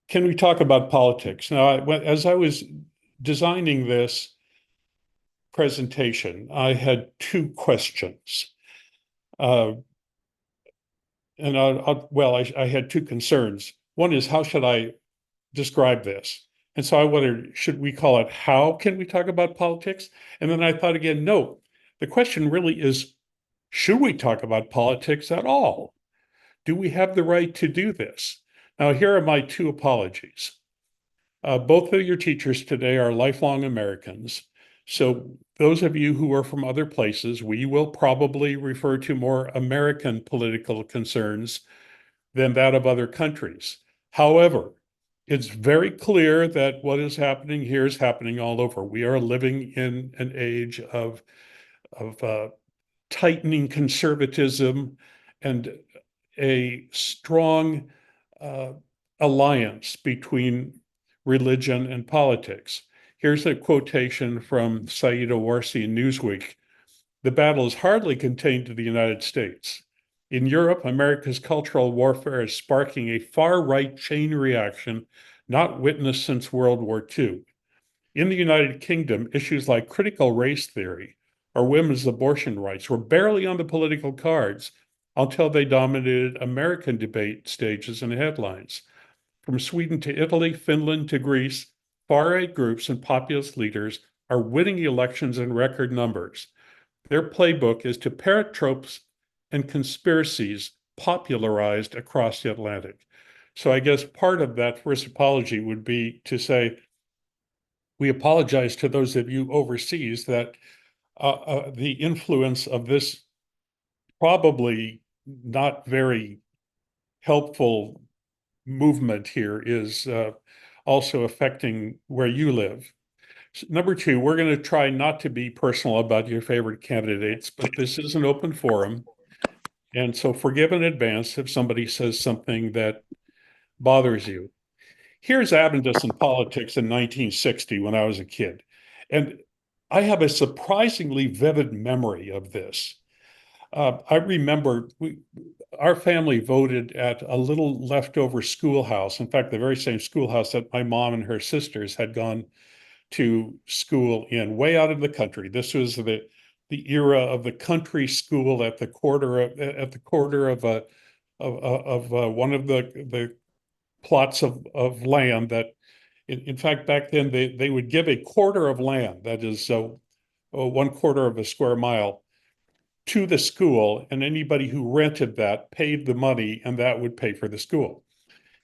Can we talk about politics? Now, as I was designing this presentation, I had two questions. Uh, and I had two concerns. One is, how should I describe this? And so I wondered, should we call it, how can we talk about politics? And then I thought again, no, the question really is, should we talk about politics at all? Do we have the right to do this? Now, here are my two apologies. Both of your teachers today are lifelong Americans. So those of you who are from other places, we will probably refer to more American political concerns than that of other countries. However, it's very clear that what is happening here is happening all over. We are living in an age of tightening conservatism and a strong uh, alliance between religion and politics. Here's a quotation from Seibold in Newsweek. The battle is hardly contained to the United States. In Europe, America's cultural warfare is sparking a far-right chain reaction not witnessed since World War II. In the United Kingdom, issues like critical race theory or women's abortion rights were barely on the political cards until they dominated American debate stages and headlines. From Sweden to Italy, Finland to Greece, far-right groups and populist leaders are winning elections in record numbers. Their playbook is to parrot tropes and conspiracies popularized across the Atlantic. So I guess part of that first apology would be to say, we apologize to those of you overseas that the influence of this probably not very helpful movement here is also affecting where you live. Number two, we're going to try not to be personal about your favorite candidates, but this is an open forum. And so forgive in advance if somebody says something that bothers you. Here's Adventist in politics in 1960 when I was a kid. And I have a surprisingly vivid memory of this. I remember our family voted at a little leftover schoolhouse. In fact, the very same schoolhouse that my mom and her sisters had gone to school in, way out in the country. This was the era of the country school at the quarter of one of the plots of land that, in fact, back then they would give a quarter of land, that is 1/4 of a square mile, to the school, and anybody who rented that paid the money, and that would pay for the school.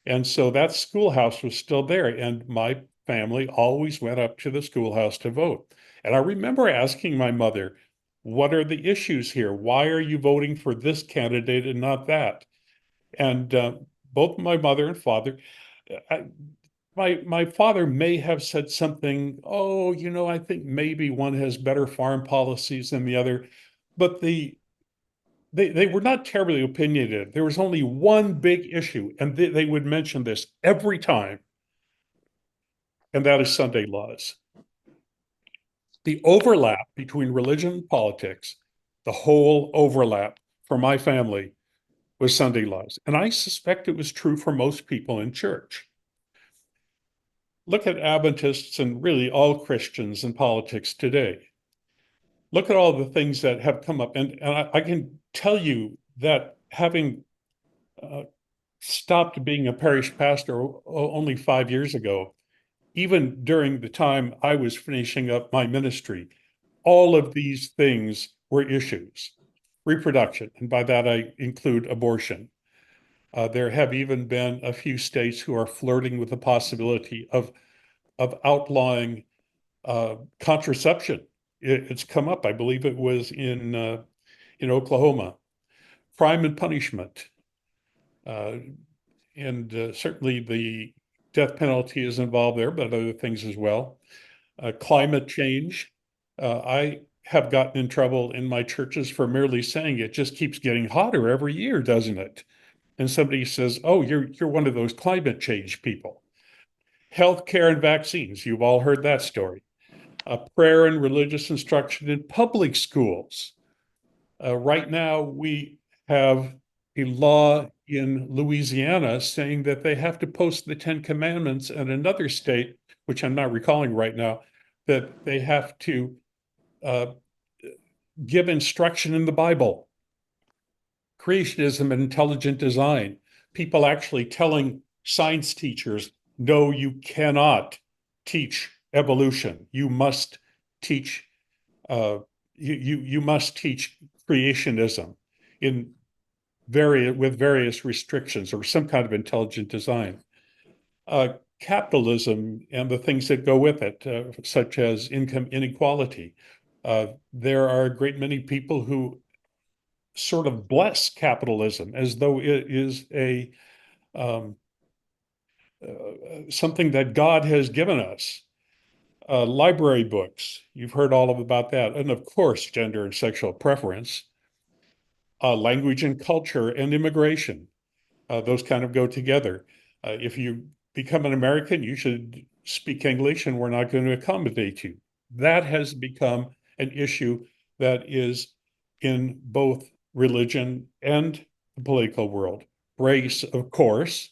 And so that schoolhouse was still there, and my family always went up to the schoolhouse to vote. And I remember asking my mother, what are the issues here? Why are you voting for this candidate and not that? And both my mother and father, I, my father may have said something, oh, I think maybe one has better foreign policies than the other, but they were not terribly opinionated. There was only one big issue, and they would mention this every time, and that is Sunday laws. The overlap between religion and politics, the whole overlap for my family was Sunday laws. And I suspect it was true for most people in church. Look at Adventists and really all Christians in politics today. Look at all the things that have come up. And I can tell you that having stopped being a parish pastor only 5 years ago, even during the time I was finishing up my ministry, all of these things were issues. Reproduction, and by that I include abortion. There have even been a few states who are flirting with the possibility of outlawing contraception. It's come up. I believe it was in Oklahoma. Crime and punishment, and certainly the death penalty is involved there, but other things as well. Climate change. I have gotten in trouble in my churches for merely saying it just keeps getting hotter every year, doesn't it? And somebody says, "Oh, you're one of those climate change people." Healthcare and vaccines. You've all heard that story. Prayer and religious instruction in public schools. Right now, we have a law in Louisiana saying that they have to post the Ten Commandments, and another state, which I'm not recalling right now, that they have to give instruction in the Bible. Creationism and intelligent design. People actually telling science teachers, no, you cannot teach evolution. You must teach you must teach creationism in with various restrictions or some kind of intelligent design. Capitalism and the things that go with it, such as income inequality. There are a great many people who sort of bless capitalism as though it is a something that God has given us. Library books, you've heard all about that. And of course, gender and sexual preference, language and culture and immigration. Those kind of go together. If you become an American, you should speak English and we're not going to accommodate you. That has become an issue that is in both religion and the political world. Race, of course,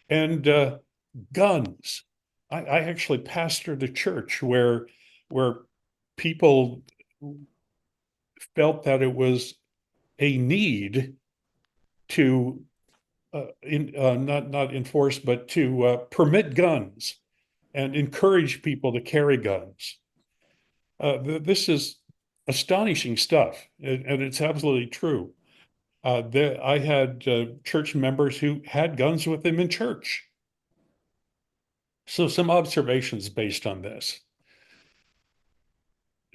and guns. I actually pastored a church where people felt that it was a need to not enforce, but to permit guns and encourage people to carry guns. This is astonishing stuff, and it's absolutely true. I had church members who had guns with them in church. So some observations based on this.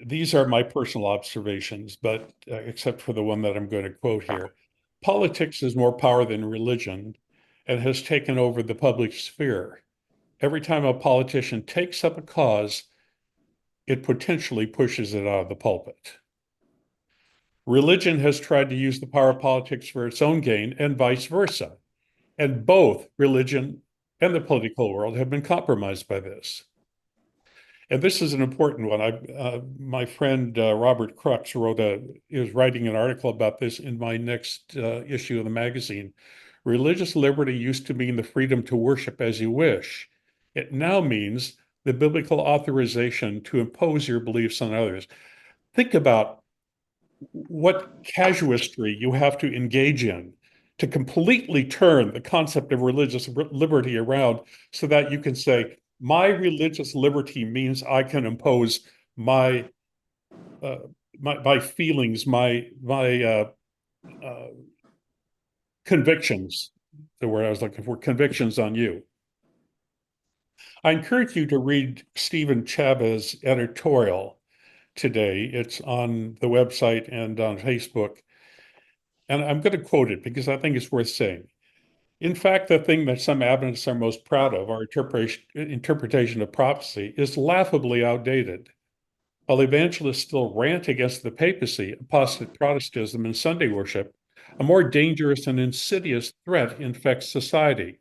These are my personal observations, but except for the one that I'm going to quote here. Politics has more power than religion and has taken over the public sphere. Every time a politician takes up a cause, it potentially pushes it out of the pulpit. Religion has tried to use the power of politics for its own gain and vice versa. And both religion and the political world have been compromised by this. And this is an important one. My friend Robert Crux is writing an article about this in my next issue of the magazine. Religious liberty used to mean the freedom to worship as you wish. It now means the biblical authorization to impose your beliefs on others. Think about what casuistry you have to engage in to completely turn the concept of religious liberty around so that you can say, my religious liberty means I can impose my feelings, my convictions, the word I was looking for, convictions on you. I encourage you to read Stephen Chavez's editorial today. It's on the website and on Facebook. And I'm going to quote it because I think it's worth saying. In fact, the thing that some Adventists are most proud of, our interpretation of prophecy, is laughably outdated. While evangelists still rant against the papacy, apostate Protestantism, and Sunday worship, a more dangerous and insidious threat infects society.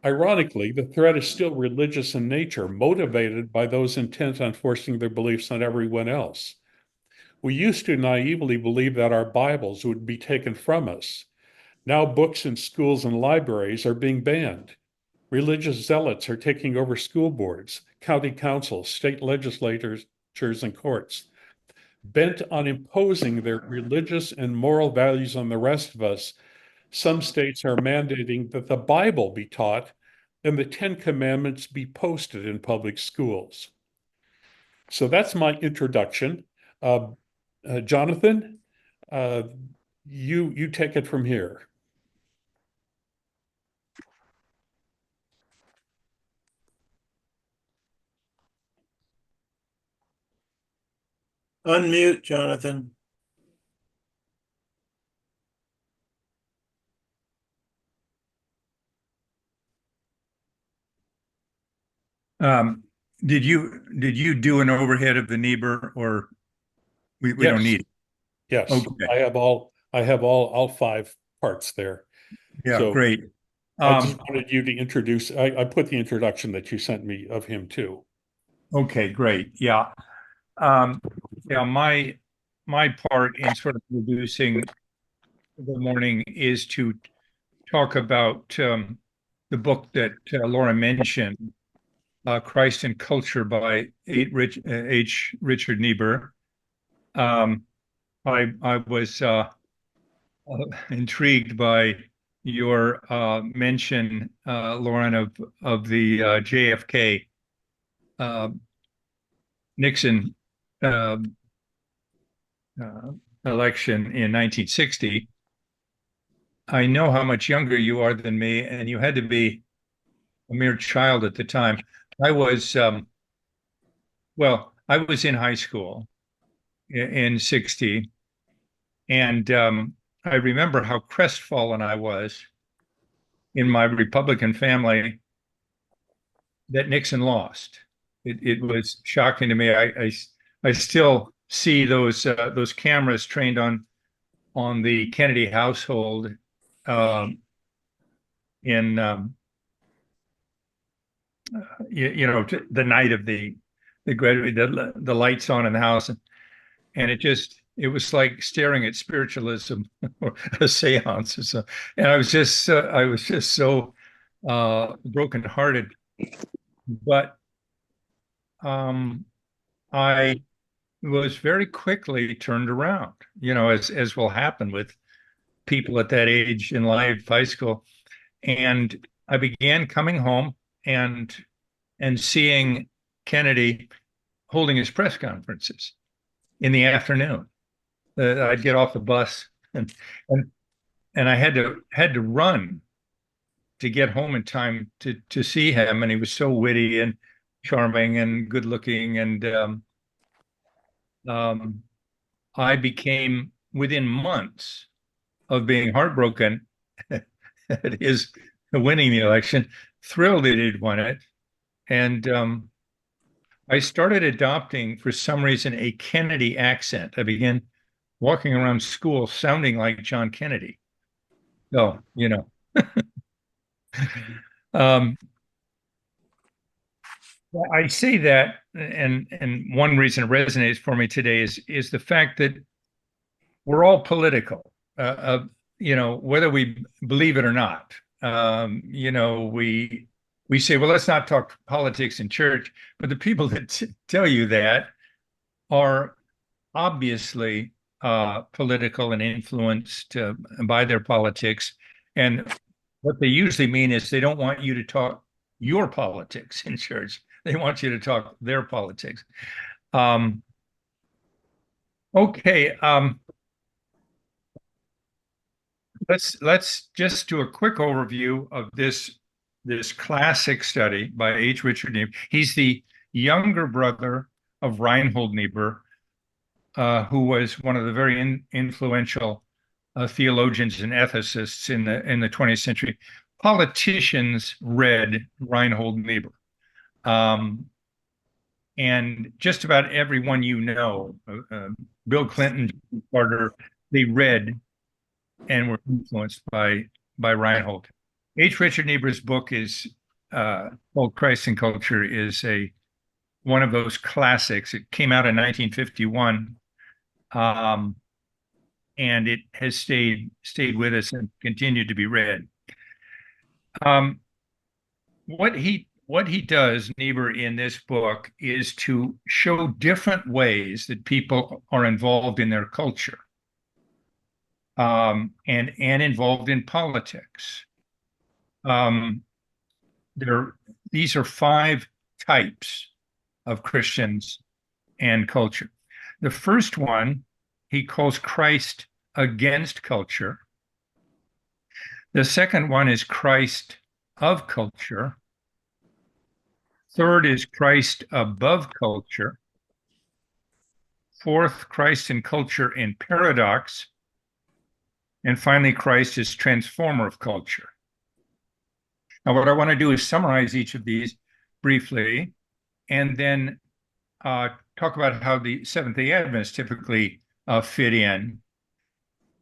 Ironically, the threat is still religious in nature, motivated by those intent on forcing their beliefs on everyone else. We used to naively believe that our Bibles would be taken from us. Now books in schools and libraries are being banned. Religious zealots are taking over school boards, county councils, state legislatures, and courts. Bent on imposing their religious and moral values on the rest of us, some states are mandating that the Bible be taught and the Ten Commandments be posted in public schools. So that's my introduction. Jonathan, you take it from here. Unmute, Jonathan. Did you do an overhead of the Niebuhr, or we Yes. don't need it? Yes. Okay. I have all 5 parts there. Yeah, So great. I just wanted you to introduce. I put the introduction that you sent me of him too. Okay, great. Yeah. Yeah, my part in sort of introducing the morning is to talk about the book that Loren mentioned, Christ and Culture by H. Richard Niebuhr. I was intrigued by your mention, Loren, of the JFK Nixon uh, uh, election in 1960. I know how much younger you are than me, and you had to be a mere child at the time. I was, I was in high school in 60, and I remember how crestfallen I was in my Republican family that Nixon lost. It was shocking to me. I still see those cameras trained on the Kennedy household um, in the night of the lights on in the house, and it was like staring at spiritualism or a seance. So, and I was just so brokenhearted. But I was very quickly turned around, as will happen with people at that age in life, high school. And I began coming home and seeing Kennedy holding his press conferences in the afternoon. I'd get off the bus and and I had to run to get home in time to see him. And he was so witty and charming and good looking. And um, I became, within months of being heartbroken at his winning the election, thrilled that he'd won it. And I started adopting, for some reason, a Kennedy accent. I began walking around school sounding like John Kennedy. So, um, I say that, and one reason it resonates for me today is the fact that we're all political, whether we believe it or not. We say, well, let's not talk politics in church, but the people that tell you that are obviously political and influenced by their politics. And what they usually mean is they don't want you to talk your politics in church. They want you to talk their politics. Okay. Let's just do a quick overview of this classic study by H. Richard Niebuhr. He's the younger brother of Reinhold Niebuhr, who was one of the very influential theologians and ethicists in the 20th century. Politicians read Reinhold Niebuhr, and just about everyone Bill Clinton, Carter, they read and were influenced by Reinhold. H. Richard Niebuhr's book is called Christ and Culture, is one of those classics. It came out in 1951, and it has stayed with us and continued to be read. What he does, Niebuhr, in this book is to show different ways that people are involved in their culture, and involved in politics. These are 5 types of Christians and culture. The first one he calls Christ against culture. The second one is Christ of culture. Third is Christ above culture. Fourth, Christ in culture in paradox. And finally, Christ is transformer of culture. Now, what I want to do is summarize each of these briefly, and then talk about how the Seventh-day Adventists typically fit in.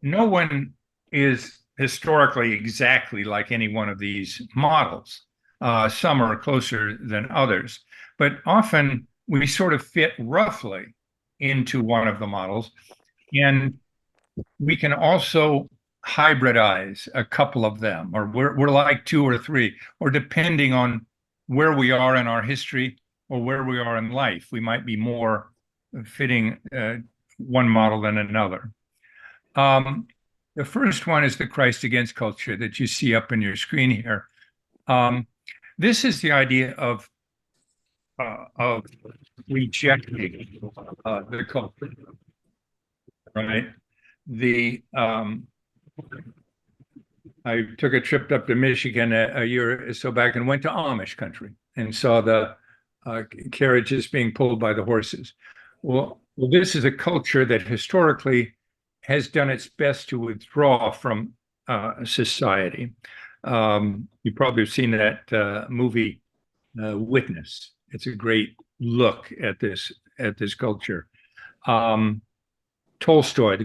No one is historically exactly like any one of these models. Some are closer than others, but often we sort of fit roughly into one of the models. And we can also hybridize a couple of them, or we're like two or three, or depending on where we are in our history or where we are in life, we might be more fitting one model than another. The first one is the Christ against culture that you see up in your screen here. This is the idea of rejecting the culture, right? I took a trip up to Michigan a year or so back and went to Amish country and saw the carriages being pulled by the horses. Well, this is a culture that historically has done its best to withdraw from society. You probably have seen that movie Witness. It's a great look at this culture. Tolstoy, the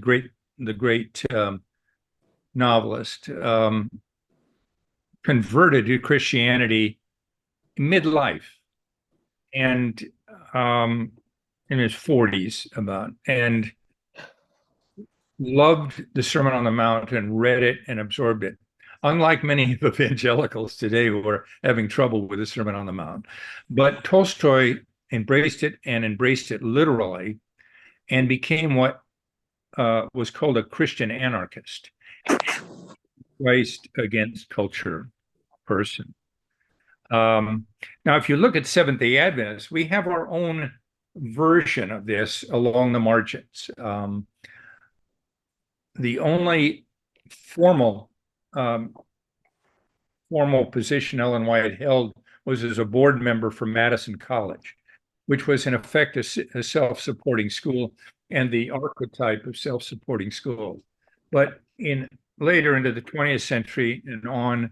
great novelist, converted to Christianity midlife and in his 40s about, and loved the Sermon on the Mount and read it and absorbed it. Unlike many of evangelicals today who are having trouble with the Sermon on the Mount. But Tolstoy embraced it and embraced it literally and became what was called a Christian anarchist, Christ against culture person. Now, if you look at Seventh-day Adventists, we have our own version of this along the margins. The only formal position Ellen White held was as a board member for Madison College, which was in effect a self-supporting school and the archetype of self-supporting schools. But later into the 20th century and on,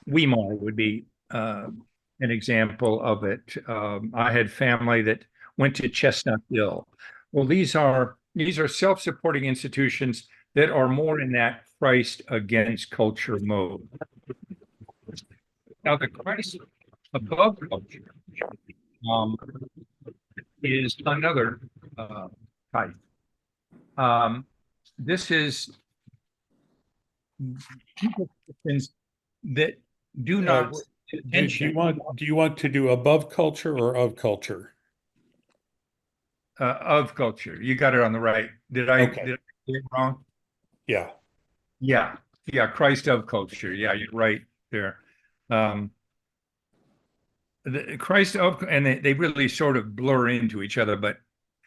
Weimar would be an example of it. I had family that went to Chestnut Hill. Well, these are self-supporting institutions that are more in that Christ against culture mode. Now, the Christ above culture is another type. This is people that do not do you want to do above culture or of culture? Of culture. You got it on the right. Did I get it wrong? Yeah. Yeah. Christ of culture. Yeah, you're right there. The Christ of, and they really sort of blur into each other. But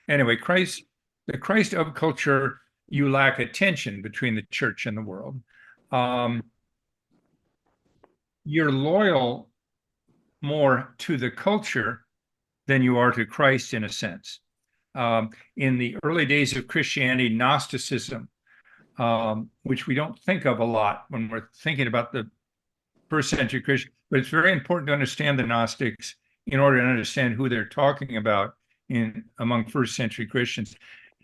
anyway, the Christ of culture, you lack a tension between the church and the world. You're loyal more to the culture than you are to Christ in a sense. In the early days of Christianity, Gnosticism, which we don't think of a lot when we're thinking about the first century Christian, but it's very important to understand the Gnostics in order to understand who they're talking about among first century Christians.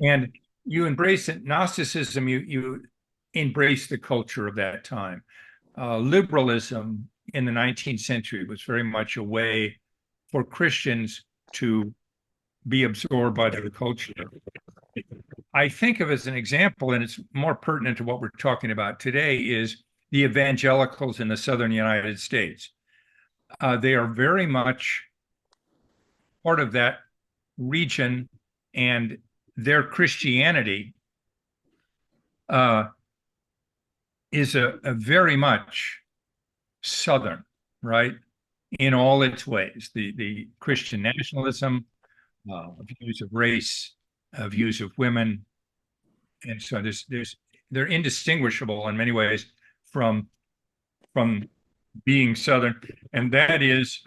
And you embrace it, Gnosticism, you embrace the culture of that time. Liberalism in the 19th century was very much a way for Christians to be absorbed by their culture. I think of as an example, and it's more pertinent to what we're talking about today, is the evangelicals in the southern United States. They are very much part of that region, and their Christianity is a very much Southern, right? In all its ways, the Christian nationalism, views of race, views of women, and so they're indistinguishable in many ways from being Southern, and that is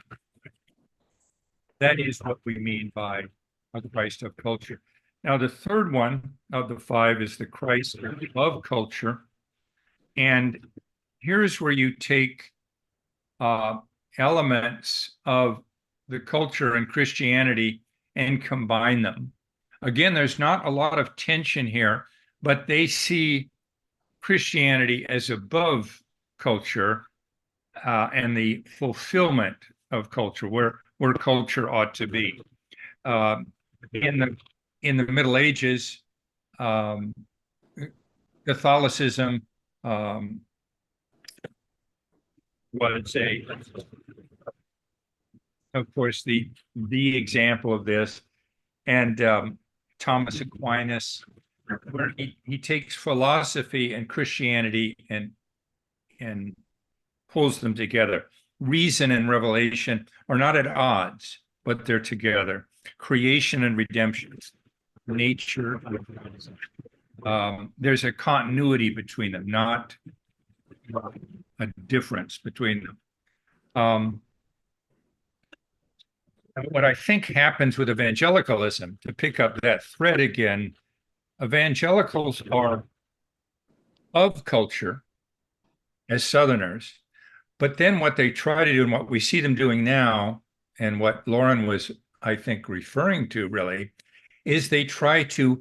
what we mean by the Christ of culture. Now, the third one of the five is the Christ of culture, and here's where you take elements of the culture and Christianity and combine them. Again, there's not a lot of tension here, but they see Christianity as above culture and the fulfillment of culture, where culture ought to be. In the Middle Ages, Catholicism um, was of course, the example of this, and Thomas Aquinas, where he takes philosophy and Christianity and pulls them together. Reason and revelation are not at odds, but they're together. Creation and redemption, nature. There's a continuity between them, not a difference between them. What I think happens with evangelicalism, to pick up that thread again, evangelicals are of culture as Southerners, but then what they try to do and what we see them doing now, and what Loren was, I think, referring to really, is they try to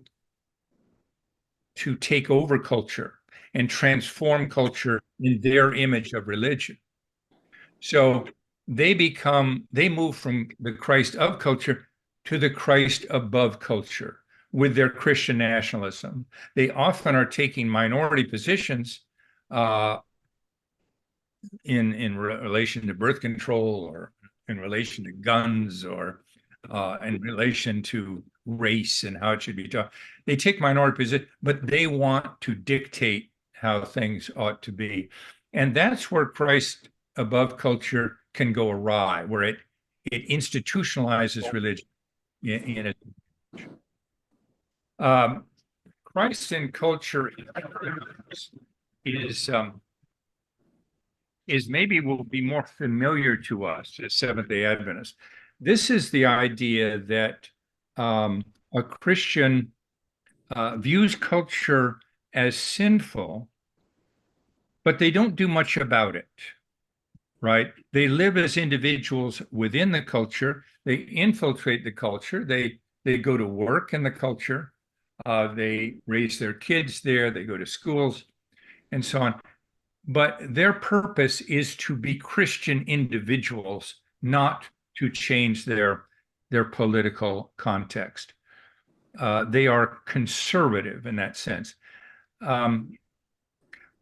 take over culture and transform culture in their image of religion. So they move from the Christ of culture to the Christ above culture with their Christian nationalism. They often are taking minority positions in relation to birth control, or in relation to guns, or in relation to race and how it should be taught. They take minority positions, but they want to dictate how things ought to be. And that's where Christ above culture can go awry, where it institutionalizes religion in it. Christ in culture is maybe will be more familiar to us as Seventh-day Adventists. This is the idea that a Christian views culture as sinful, but they don't do much about it, right? They live as individuals within the culture. They infiltrate the culture. They go to work in the culture. They raise their kids there. They go to schools and so on. But their purpose is to be Christian individuals, not to change their political context. They are conservative in that sense.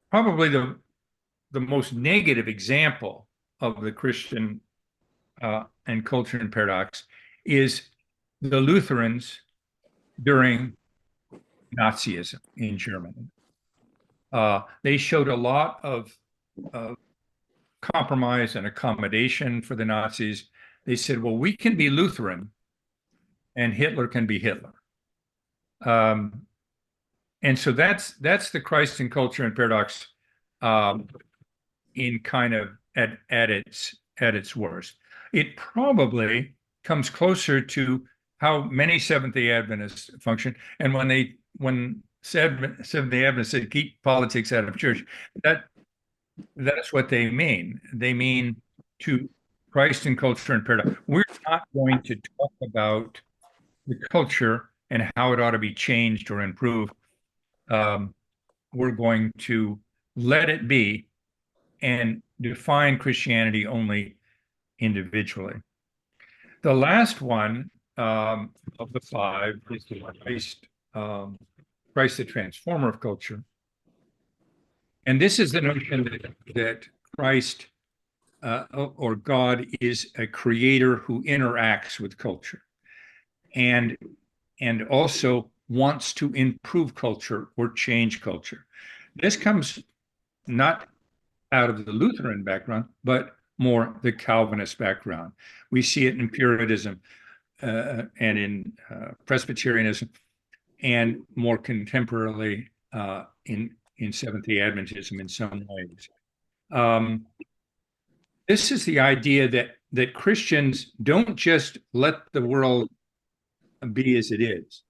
Probably the most negative example of the Christian and culture and paradox is the Lutherans during Nazism in Germany. They showed a lot of compromise and accommodation for the Nazis. They said, well, we can be Lutheran and Hitler can be Hitler. And so that's the Christ and culture and paradox in kind of at its worst. It probably comes closer to how many Seventh-day Adventists function. And when Seventh-day Adventists said keep politics out of church, that's what they mean. They mean to Christ and culture and paradox. We're not going to talk about the culture and how it ought to be changed or improved. We're going to let it be and define Christianity only individually. The last one of the five is the Christ the transformer of culture. And this is the notion that Christ or God is a creator who interacts with culture and also wants to improve culture or change culture. This comes not out of the Lutheran background, but more the Calvinist background. We see it in Puritanism and in Presbyterianism, and more contemporarily in Seventh-day Adventism in some ways. This is the idea that Christians don't just let the world be as it is.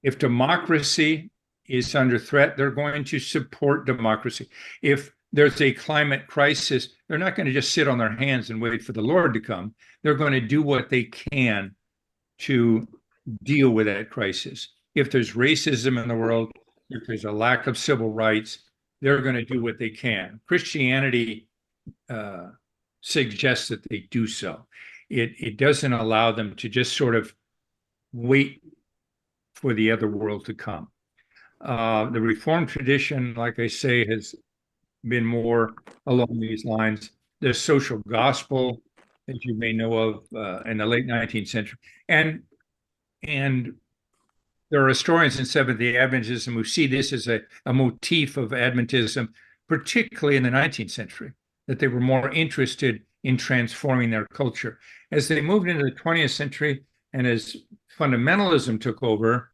If democracy is under threat, they're going to support democracy. If there's a climate crisis, they're not going to just sit on their hands and wait for the Lord to come. They're going to do what they can to deal with that crisis. If there's racism in the world, if there's a lack of civil rights, they're going to do what they can. Christianity suggests that they do so. It doesn't allow them to just sort of wait for the other world to come. The Reformed tradition, like I say, has been more along these lines. The social gospel, as you may know of, in the late 19th century, and there are historians in Seventh-day Adventism who see this as a motif of Adventism, particularly in the 19th century, that they were more interested in transforming their culture. As they moved into the 20th century and as fundamentalism took over,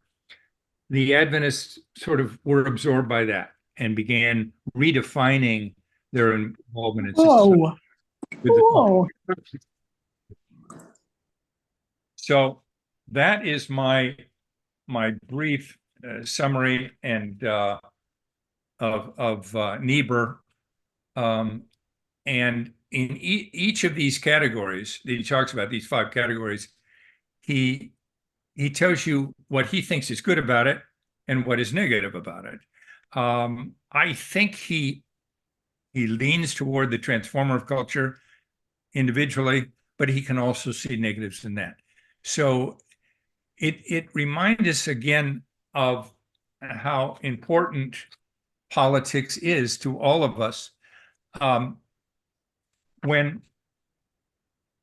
the Adventists sort of were absorbed by that and began redefining their involvement in society. Whoa. Whoa. So that is my brief summary and of Niebuhr, and in each of these categories that he talks about, these 5 categories, he tells you what he thinks is good about it and what is negative about it. I think he leans toward the transformer of culture individually, but he can also see negatives in that. So it reminds us again of how important politics is to all of us. When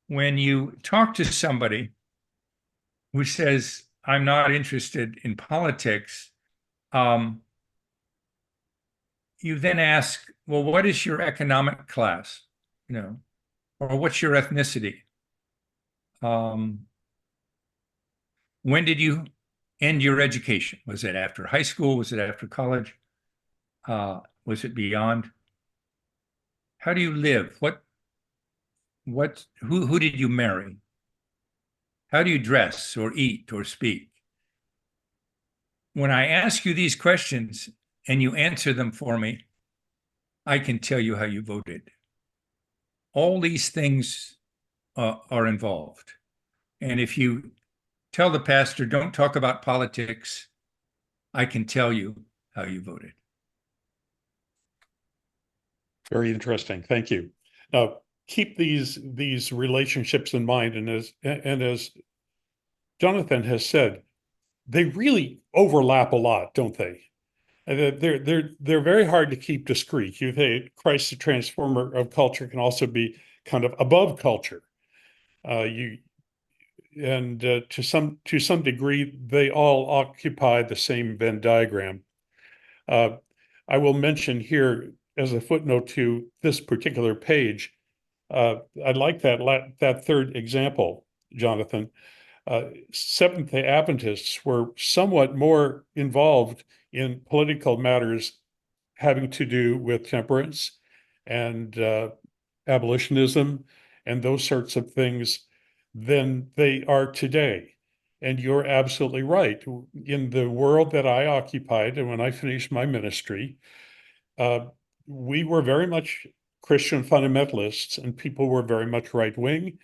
you talk to somebody who says, I'm not interested in politics, you then ask, well, what is your economic class? Or what's your ethnicity? When did you end your education? Was it after high school? Was it after college? Was it beyond? How do you live? Who did you marry? How do you dress or eat or speak? When I ask you these questions and you answer them for me, I can tell you how you voted. All these things are involved. And if you tell the pastor, don't talk about politics, I can tell you how you voted. Very interesting. Thank you. Now, keep these relationships in mind, and as Jonathan has said, they really overlap a lot, don't they? They're very hard to keep discrete. You say Christ, the transformer of culture, can also be kind of above culture. To some degree, they all occupy the same Venn diagram. I will mention here as a footnote to this particular page. I like that third example, Jonathan. Seventh-day Adventists were somewhat more involved in political matters having to do with temperance and abolitionism and those sorts of things than they are today. And you're absolutely right. In the world that I occupied, and when I finished my ministry, we were very much Christian fundamentalists, and people were very much right-wing,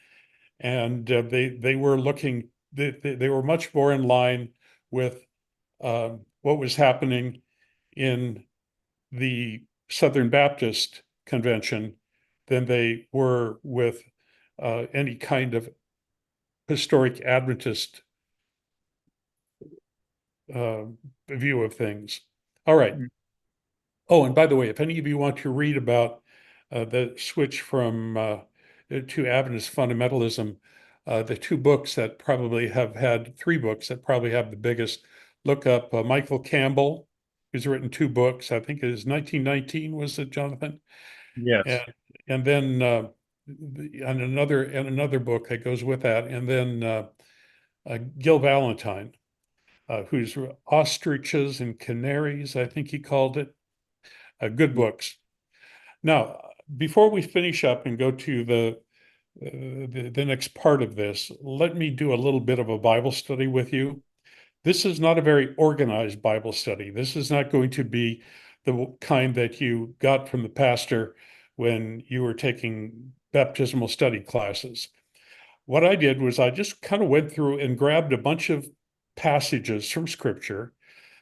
and they were looking. They were much more in line with what was happening in the Southern Baptist Convention than they were with any kind of historic Adventist view of things. All right. Oh, and by the way, if any of you want to read about the switch from to Adventist fundamentalism, the 3 books that probably have the biggest, look up Michael Campbell, who's written 2 books. I think it is 1919, was it, Jonathan? Yes. And then another book that goes with that, and then Gil Valentine, whose Ostriches and Canaries, I think he called it. Good books. Now, before we finish up and go to the next part of this, let me do a little bit of a Bible study with you. This is not a very organized Bible study. This is not going to be the kind that you got from the pastor when you were taking baptismal study classes. What I did was I just kind of went through and grabbed a bunch of passages from Scripture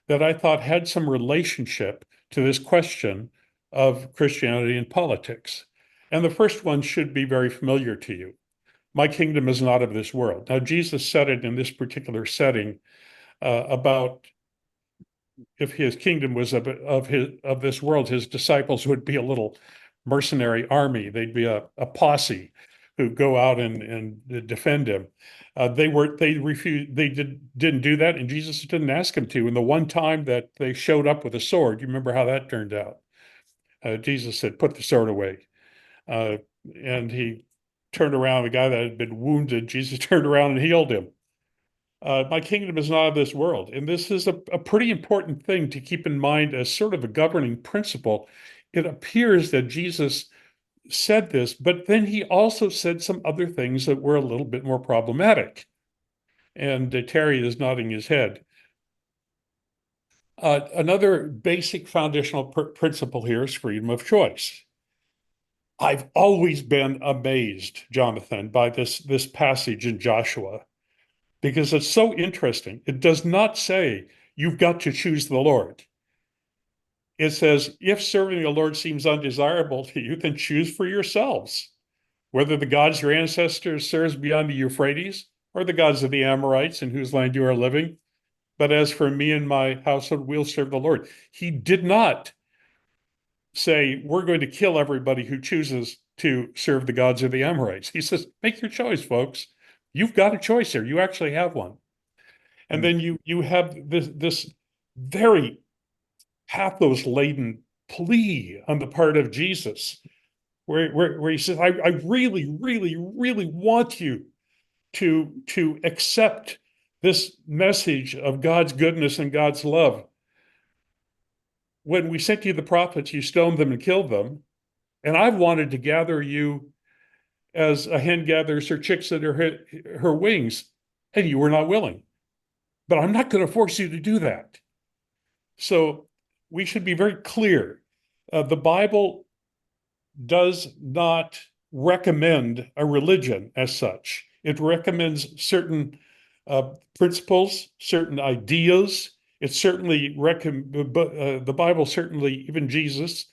that I thought had some relationship to this question of Christianity and politics. And the first one should be very familiar to you. My kingdom is not of this world. Now, Jesus said it in this particular setting about if his kingdom was of this world, his disciples would be a little mercenary army. They'd be a posse who go out and defend him. They refused. They didn't do that, and Jesus didn't ask them to. And the one time that they showed up with a sword, you remember how that turned out? Jesus said, "Put the sword away," and he turned around. The guy that had been wounded, Jesus turned around and healed him. My kingdom is not of this world. And this is a pretty important thing to keep in mind as sort of a governing principle. It appears that Jesus said this, but then he also said some other things that were a little bit more problematic. And Terry is nodding his head. Another basic foundational principle here is freedom of choice. I've always been amazed, Jonathan, by this passage in Joshua, because it's so interesting. It does not say you've got to choose the Lord. It says, if serving the Lord seems undesirable to you, then choose for yourselves, whether the gods your ancestors served beyond the Euphrates or the gods of the Amorites in whose land you are living. But as for me and my household, we'll serve the Lord. He did not say, we're going to kill everybody who chooses to serve the gods of the Amorites. He says, make your choice, folks. You've got a choice here. You actually have one. And then you have this very pathos-laden plea on the part of Jesus, where he says, I really, really, really want you to accept this message of God's goodness and God's love. When we sent you the prophets, you stoned them and killed them. And I've wanted to gather you as a hen gathers her chicks under her wings, and you were not willing. But I'm not going to force you to do that. So we should be very clear. The Bible does not recommend a religion as such. It recommends certain principles, certain ideas. It certainly the Bible certainly, even Jesus,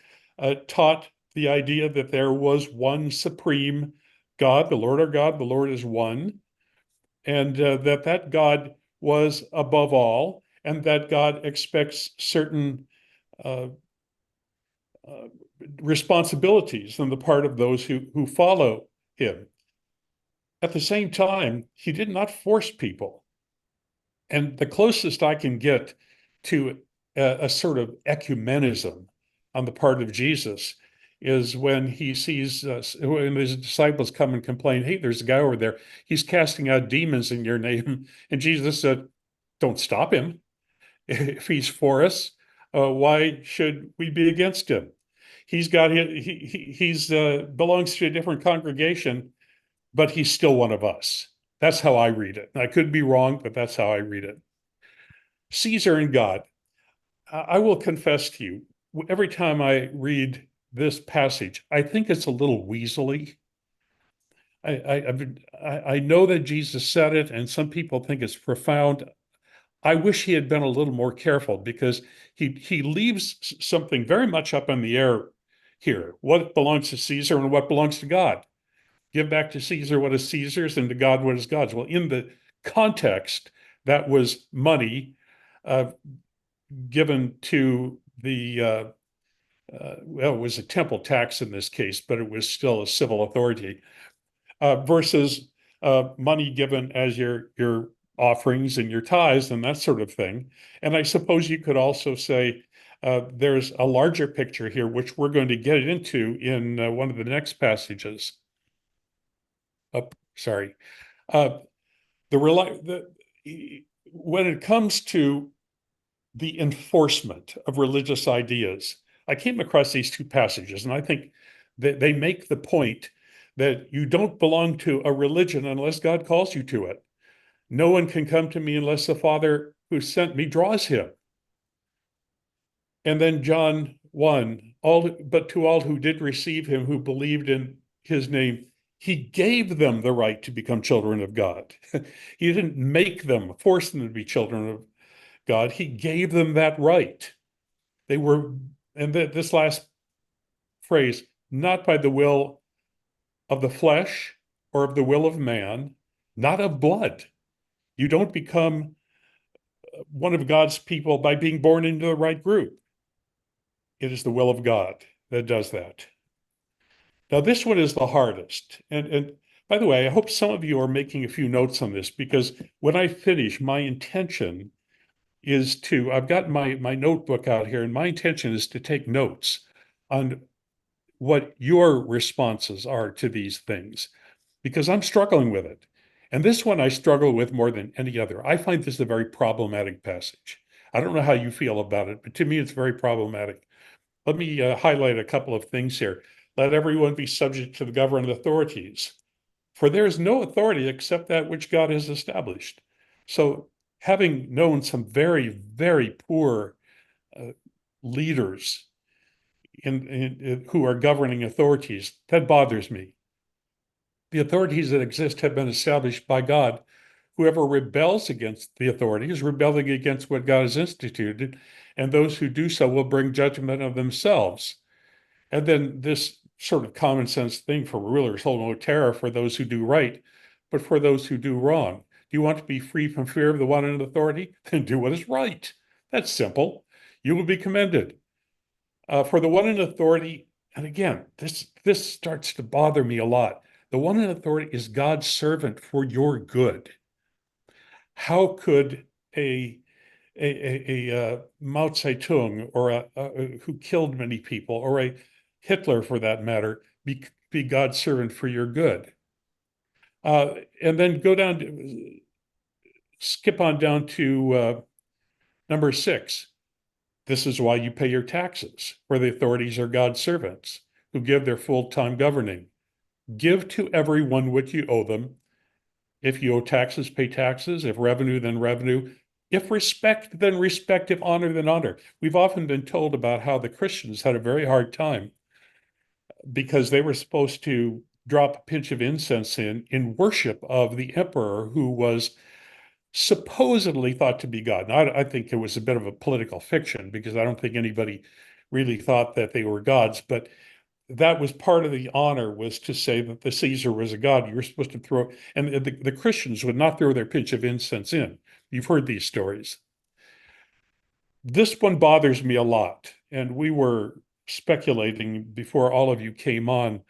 taught the idea that there was one supreme God, the Lord our God, the Lord is one, and that God was above all, and that God expects certain responsibilities on the part of those who follow him. At the same time, he did not force people. And the closest I can get to a sort of ecumenism on the part of Jesus is when he sees, when his disciples come and complain, hey, there's a guy over there, he's casting out demons in your name. And Jesus said, don't stop him. If he's for us, why should we be against him? He's belongs to a different congregation, but he's still one of us. That's how I read it. I could be wrong, but that's how I read it. Caesar and God. I will confess to you, every time I read this passage, I think it's a little weaselly. I know that Jesus said it, and some people think it's profound. I wish he had been a little more careful, because he leaves something very much up in the air here. What belongs to Caesar and what belongs to God? Give back to Caesar what is Caesar's, and to God what is God's. Well, in the context, that was money given to the, well, it was a temple tax in this case, but it was still a civil authority, versus money given as your offerings and your tithes and that sort of thing. And I suppose you could also say there's a larger picture here, which we're going to get into in one of the next passages. Sorry. When it comes to the enforcement of religious ideas, I came across these two passages, and I think that they make the point that you don't belong to a religion unless God calls you to it. No one can come to me unless the Father who sent me draws him. And then John 1, but to all who did receive him, who believed in his name, he gave them the right to become children of God. He didn't make them, force them to be children of God. He gave them that right. They were, and this last phrase, not by the will of the flesh or of the will of man, not of blood. You don't become one of God's people by being born into the right group. It is the will of God that does that. Now, this one is the hardest. And by the way, I hope some of you are making a few notes on this, because when I finish, my intention is to, I've got my notebook out here, and my intention is to take notes on what your responses are to these things, because I'm struggling with it. And this one I struggle with more than any other. I find this a very problematic passage. I don't know how you feel about it, but to me, it's very problematic. Let me highlight a couple of things here. Let everyone be subject to the governing authorities, for there is no authority except that which God has established. So, having known some very, very poor leaders who are governing authorities, that bothers me. The authorities that exist have been established by God. Whoever rebels against the authority is rebelling against what God has instituted, and those who do so will bring judgment of themselves. And then this sort of common sense thing for rulers hold no terror for those who do right, but for those who do wrong. Do you want to be free from fear of the one in authority? Then do what is right. That's simple. You will be commended. For the one in authority, and again, this starts to bother me a lot. The one in authority is God's servant for your good. How could a Mao Zedong, or who killed many people, or a Hitler for that matter, be God's servant for your good? And then skip on down to number 6. This is why you pay your taxes, for the authorities are God's servants who give their full-time governing. Give to everyone what you owe them. If you owe taxes, pay taxes. If revenue, then revenue. If respect, then respect. If honor, then honor. We've often been told about how the Christians had a very hard time because they were supposed to drop a pinch of incense in worship of the emperor, who was supposedly thought to be God. Now, I think it was a bit of a political fiction, because I don't think anybody really thought that they were gods, but that was part of the honor, was to say that the Caesar was a god. You were supposed to throw, and the Christians would not throw their pinch of incense in. You've heard these stories. This one bothers me a lot, and we were speculating before all of you came on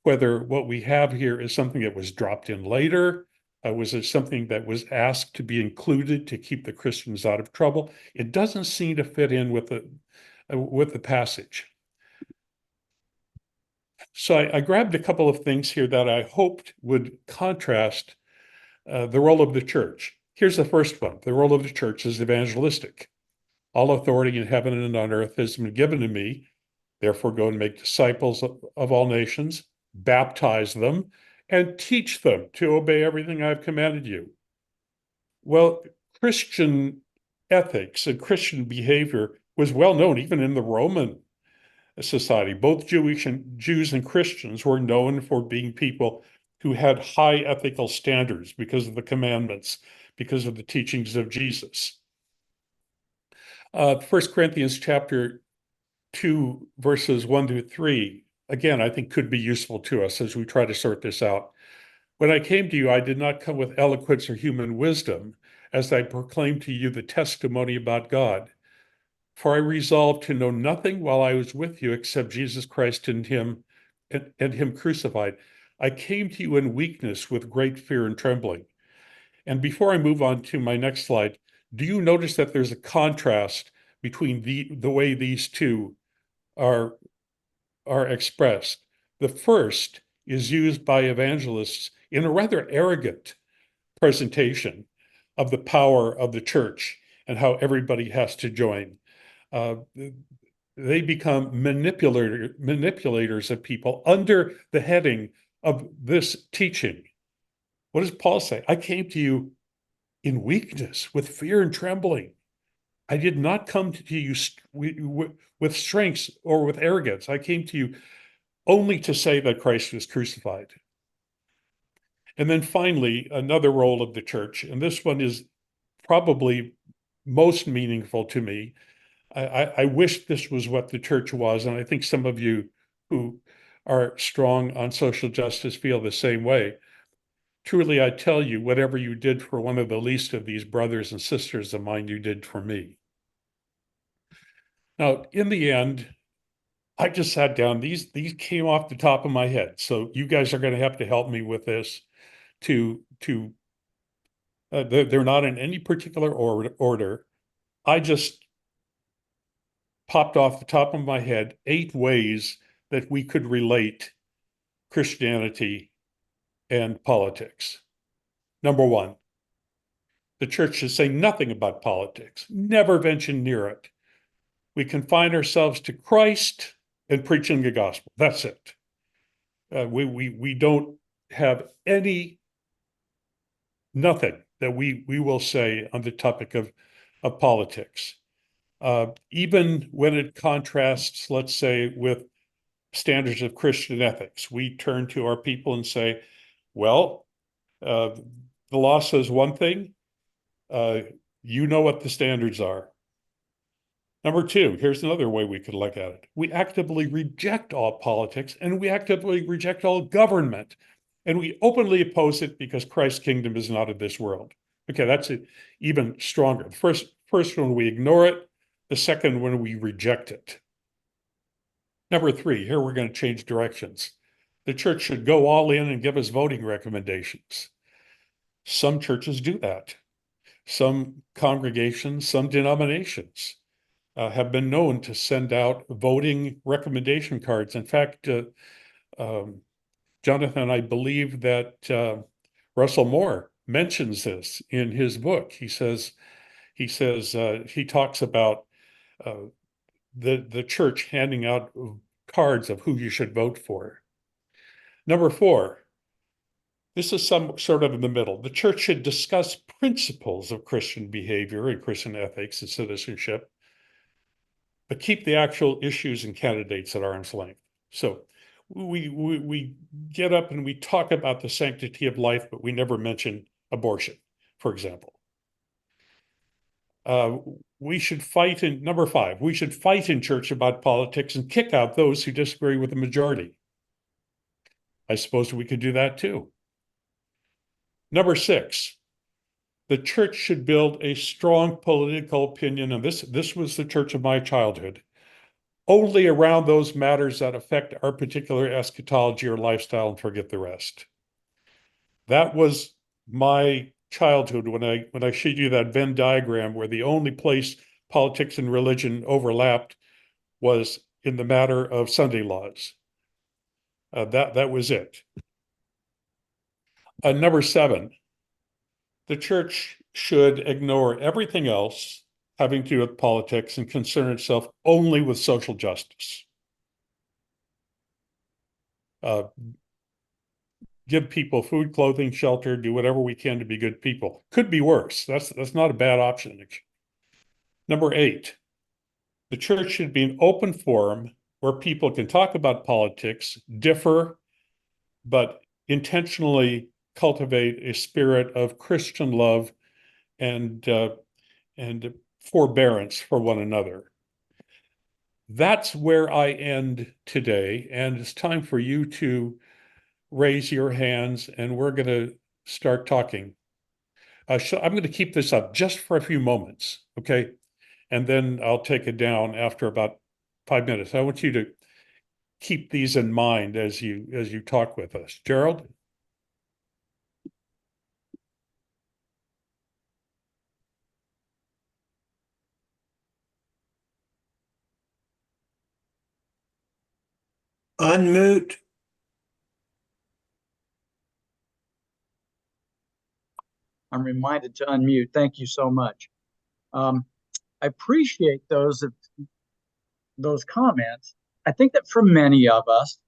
whether what we have here is something that was dropped in later. Was it something that was asked to be included to keep the Christians out of trouble? It doesn't seem to fit in with the passage. So I grabbed a couple of things here that I hoped would contrast the role of the church. Here's the first one. The role of the church is evangelistic. All authority in heaven and on earth has been given to me. Therefore, go and make disciples of all nations, baptize them, and teach them to obey everything I've commanded you. Well, Christian ethics and Christian behavior was well known even in the Roman society. Both Jews and Christians were known for being people who had high ethical standards because of the commandments, because of the teachings of Jesus. 1 Corinthians chapter 2, verses 1-3, again, I think could be useful to us as we try to sort this out. When I came to you, I did not come with eloquence or human wisdom, as I proclaimed to you the testimony about God. For I resolved to know nothing while I was with you except Jesus Christ and him crucified. I came to you in weakness with great fear and trembling. And before I move on to my next slide, do you notice that there's a contrast between the way these two are expressed? The first is used by evangelists in a rather arrogant presentation of the power of the church and how everybody has to join. They become manipulators of people under the heading of this teaching. What does Paul say? I came to you in weakness, with fear and trembling. I did not come to you with strength or with arrogance. I came to you only to say that Christ was crucified. And then finally, another role of the church, and this one is probably most meaningful to me. I wish this was what the church was, and I think some of you who are strong on social justice feel the same way. Truly, I tell you, whatever you did for one of the least of these brothers and sisters of mine, you did for me. Now, in the end, I just sat down. These came off the top of my head. So you guys are going to have to help me with this. They're not in any particular order. I just popped off the top of my head 8 ways that we could relate Christianity and politics. Number 1, the church should say nothing about politics, never mention near it. We confine ourselves to Christ and preaching the gospel. That's it. We don't have nothing that we will say on the topic of politics. Even when it contrasts, let's say, with standards of Christian ethics, we turn to our people and say, well, the law says one thing, you know what the standards are. Number 2, here's another way we could look at it. We actively reject all politics and we actively reject all government. And we openly oppose it because Christ's kingdom is not of this world. Okay, that's even stronger. The first one, we ignore it. The second one, we reject it. Number 3, here we're going to change directions. The church should go all in and give us voting recommendations. Some churches do that. Some congregations, some denominations have been known to send out voting recommendation cards. In fact, Jonathan, I believe that Russell Moore mentions this in his book. He talks about the church handing out cards of who you should vote for. Number 4, this is some sort of in the middle. The church should discuss principles of Christian behavior and Christian ethics and citizenship, but keep the actual issues and candidates at arm's length. So we get up and we talk about the sanctity of life, but we never mention abortion, for example. We should fight in, number 5, we should fight in church about politics and kick out those who disagree with the majority. I suppose we could do that too. Number 6, the church should build a strong political opinion, and this was the church of my childhood, only around those matters that affect our particular eschatology or lifestyle, and forget the rest. That was my childhood when I showed you that Venn diagram where the only place politics and religion overlapped was in the matter of Sunday laws. That was it. Number 7, the church should ignore everything else having to do with politics and concern itself only with social justice. Give people food, clothing, shelter, do whatever we can to be good people. Could be worse. That's not a bad option. Number 8, the church should be an open forum where people can talk about politics, differ, but intentionally cultivate a spirit of Christian love and forbearance for one another. That's where I end today, and it's time for you to raise your hands, and we're going to start talking. I'm going to keep this up just for a few moments, okay? And then I'll take it down after about 5 minutes. I want you to keep these in mind as you talk with us. Gerald? Unmute. I'm reminded to unmute. Thank you so much. I appreciate those comments. I think that for many of us,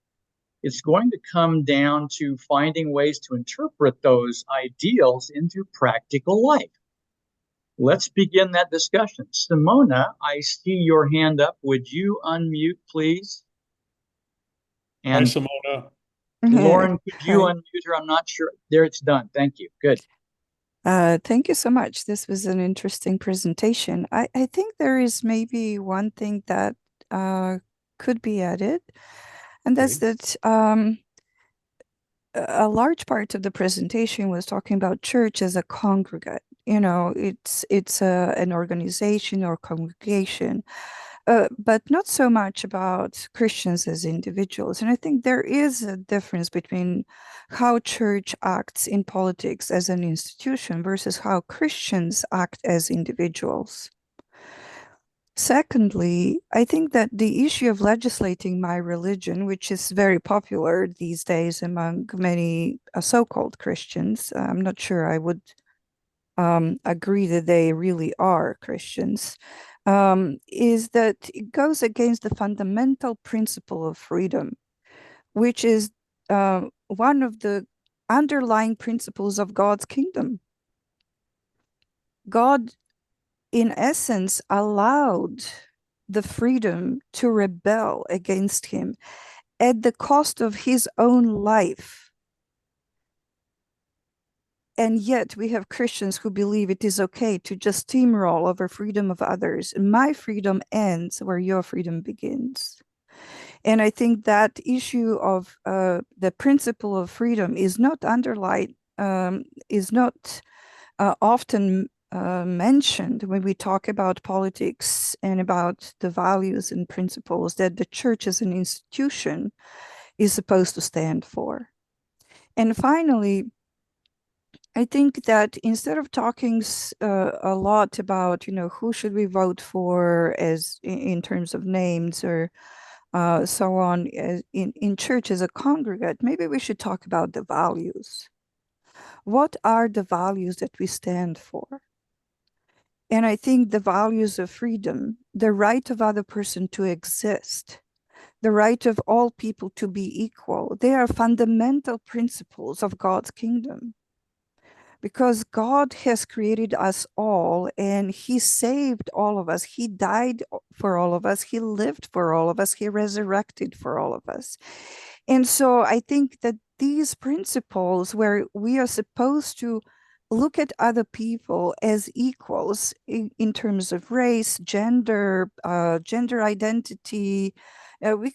it's going to come down to finding ways to interpret those ideals into practical life. Let's begin that discussion. Simona, I see your hand up. Would you unmute, please? Hi, And Simona. Loren, could you Hi. unmute her? I'm not sure. There, it's done. Thank you. Good. Thank you so much. This was an interesting presentation. I think there is maybe one thing that could be added, and that's Okay. that a large part of the presentation was talking about church as a congregate. It's an organization or congregation, but not so much about Christians as individuals. And I think there is a difference between how church acts in politics as an institution versus how Christians act as individuals. Secondly, I think that the issue of legislating my religion, which is very popular these days among many so-called Christians, I'm not sure I would agree that they really are Christians, is that it goes against the fundamental principle of freedom, which is one of the underlying principles of God's kingdom. God, in essence, allowed the freedom to rebel against him at the cost of his own life. And yet we have Christians who believe it is okay to just steamroll over freedom of others. My freedom ends where your freedom begins. And I think that issue of the principle of freedom is not underlined, is not often mentioned when we talk about politics and about the values and principles that the church as an institution is supposed to stand for. And finally, I think that instead of talking a lot about, who should we vote for as in terms of names or so on in church as a congregate, maybe we should talk about the values. What are the values that we stand for? And I think the values of freedom, the right of other person to exist, the right of all people to be equal, they are fundamental principles of God's kingdom. Because God has created us all and he saved all of us. He died for all of us. He lived for all of us. He resurrected for all of us. And so I think that these principles where we are supposed to look at other people as equals in terms of race, gender, gender identity,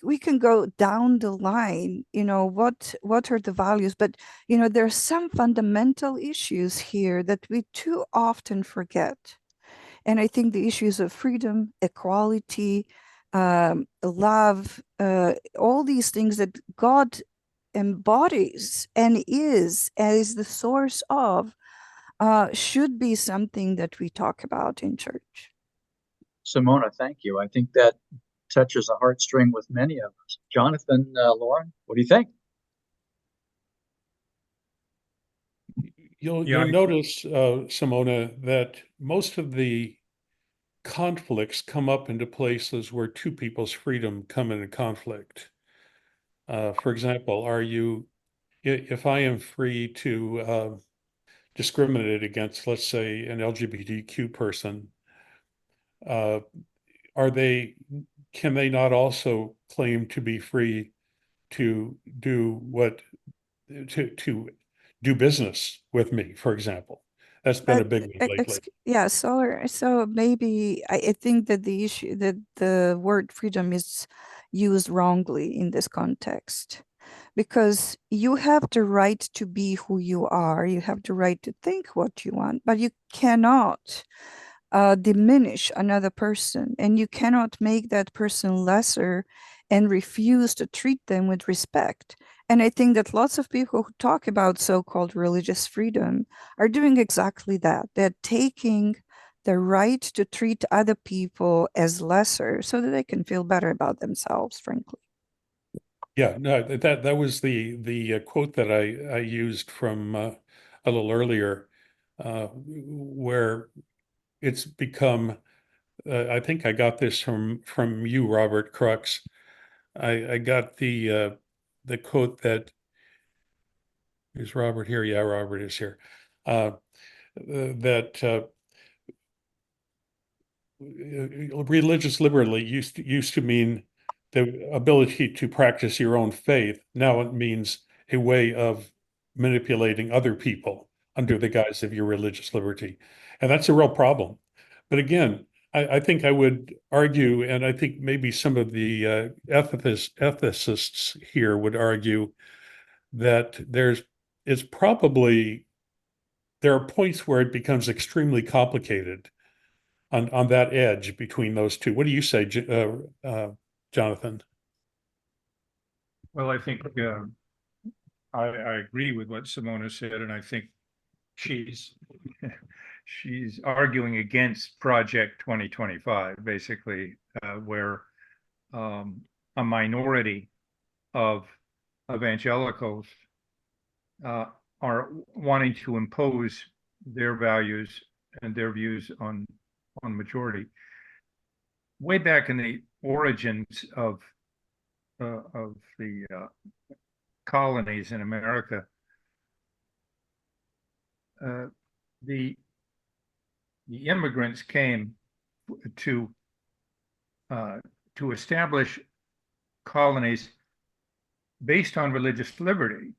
we can go down the line, what are the values, but there are some fundamental issues here that we too often forget. And I think the issues of freedom, equality, love, all these things that God embodies and is as the source of, should be something that we talk about in church. Simona, thank you. I think that touches a heartstring with many of us. Jonathan, Loren, what do you think? You'll notice, Simona, that most of the conflicts come up into places where two people's freedom come into conflict. For example, if I am free to discriminate against, let's say, an LGBTQ person, can they not also claim to be free to do business with me, for example? That's been a big one lately. Yeah, so maybe I think that the issue that the word freedom is used wrongly in this context, because you have the right to be who you are, you have the right to think what you want, but you cannot diminish another person, and you cannot make that person lesser and refuse to treat them with respect. And I think that lots of people who talk about so-called religious freedom are doing exactly that. They're taking the right to treat other people as lesser so that they can feel better about themselves, frankly. Yeah, no, that was the quote that I used from a little earlier, where it's become. I think I got this from you, Robert Crux. I got the quote that is Robert here? Yeah, Robert is here. That religious liberty used to mean the ability to practice your own faith. Now it means a way of manipulating other people under the guise of your religious liberty. And that's a real problem. But again, I think I would argue, and I think maybe some of the ethicists here would argue that there are points where it becomes extremely complicated on that edge between those two. What do you say, Jonathan? Well, I think I agree with what Simona said, and I think she's she's arguing against Project 2025, basically, where a minority of evangelicals are wanting to impose their values and their views on majority. Way back in the origins of the colonies in America, the immigrants came to establish colonies based on religious liberty.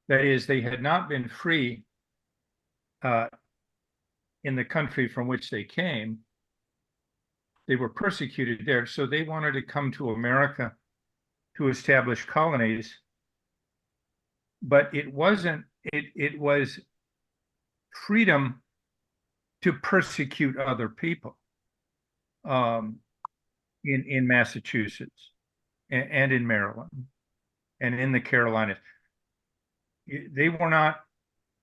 That is, they had not been free in the country from which they came. They were persecuted there, so they wanted to come to America to establish colonies. But it wasn't, it was freedom to persecute other people in Massachusetts and in Maryland and in the Carolinas. They were not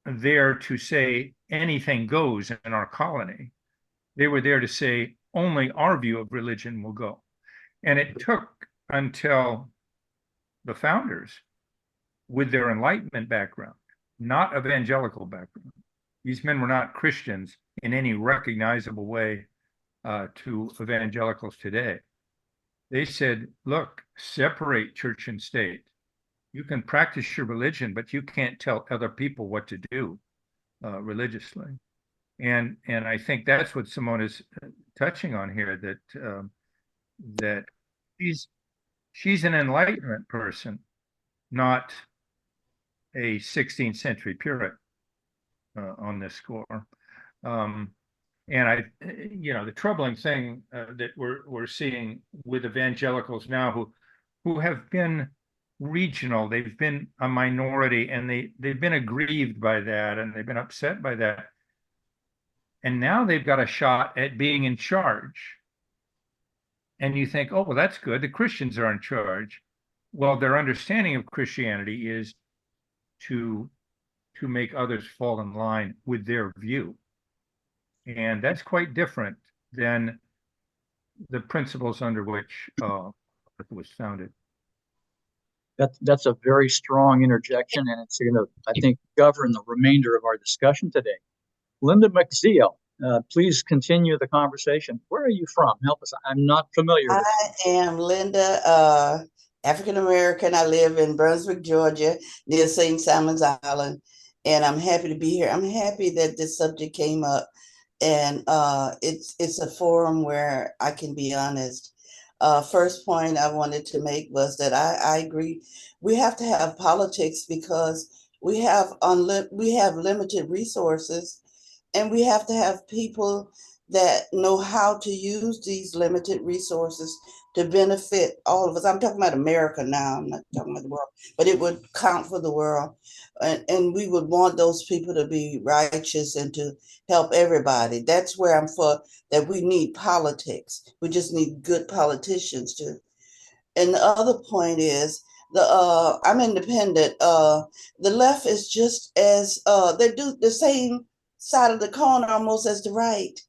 there to say anything goes in our colony. They were there to say only our view of religion will go. And it took until the founders, with their Enlightenment background, not evangelical background. These men were not Christians in any recognizable way to evangelicals today. They said, look, separate church and state. You can practice your religion, but you can't tell other people what to do religiously. And I think that's what Simone is touching on here, that she's an Enlightenment person, not a 16th century Puritan on this score. And the troubling thing that we're seeing with evangelicals now who have been regional, they've been a minority, and they've been aggrieved by that, and they've been upset by that. And now they've got a shot at being in charge. And you think, oh, well, that's good. The Christians are in charge. Well, their understanding of Christianity is to make others fall in line with their view. And that's quite different than the principles under which it was founded. That's a very strong interjection, and it's going to, I think, govern the remainder of our discussion today. Linda McZeal, please continue the conversation. Where are you from? Help us. I'm not familiar with I am Linda, African American. I live in Brunswick, Georgia, near St. Simon's Island, and I'm happy to be here. I'm happy that this subject came up, and it's a forum where I can be honest. First point I wanted to make was that I agree. We have to have politics because we have limited resources, and we have to have people that know how to use these limited resources to benefit all of us. I'm talking about America now. I'm not talking about the world, but it would count for the world. And we would want those people to be righteous and to help everybody. That's where I'm for, that we need politics. We just need good politicians to. And the other point is, I'm independent. The left is just as, they do the same side of the coin almost as the right.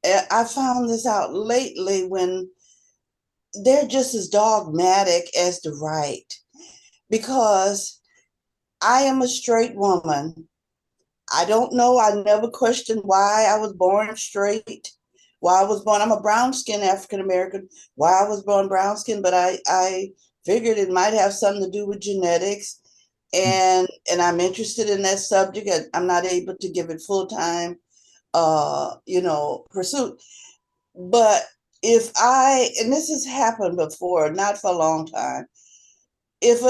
I found this out lately when they're just as dogmatic as the right, because I am a straight woman. I don't know. I never questioned why I was born straight, why I was born. I'm a brown skinned African American, why I was born brown skinned, but I figured it might have something to do with genetics. And I'm interested in that subject. I'm not able to give it full time pursuit. But and this has happened before, not for a long time, if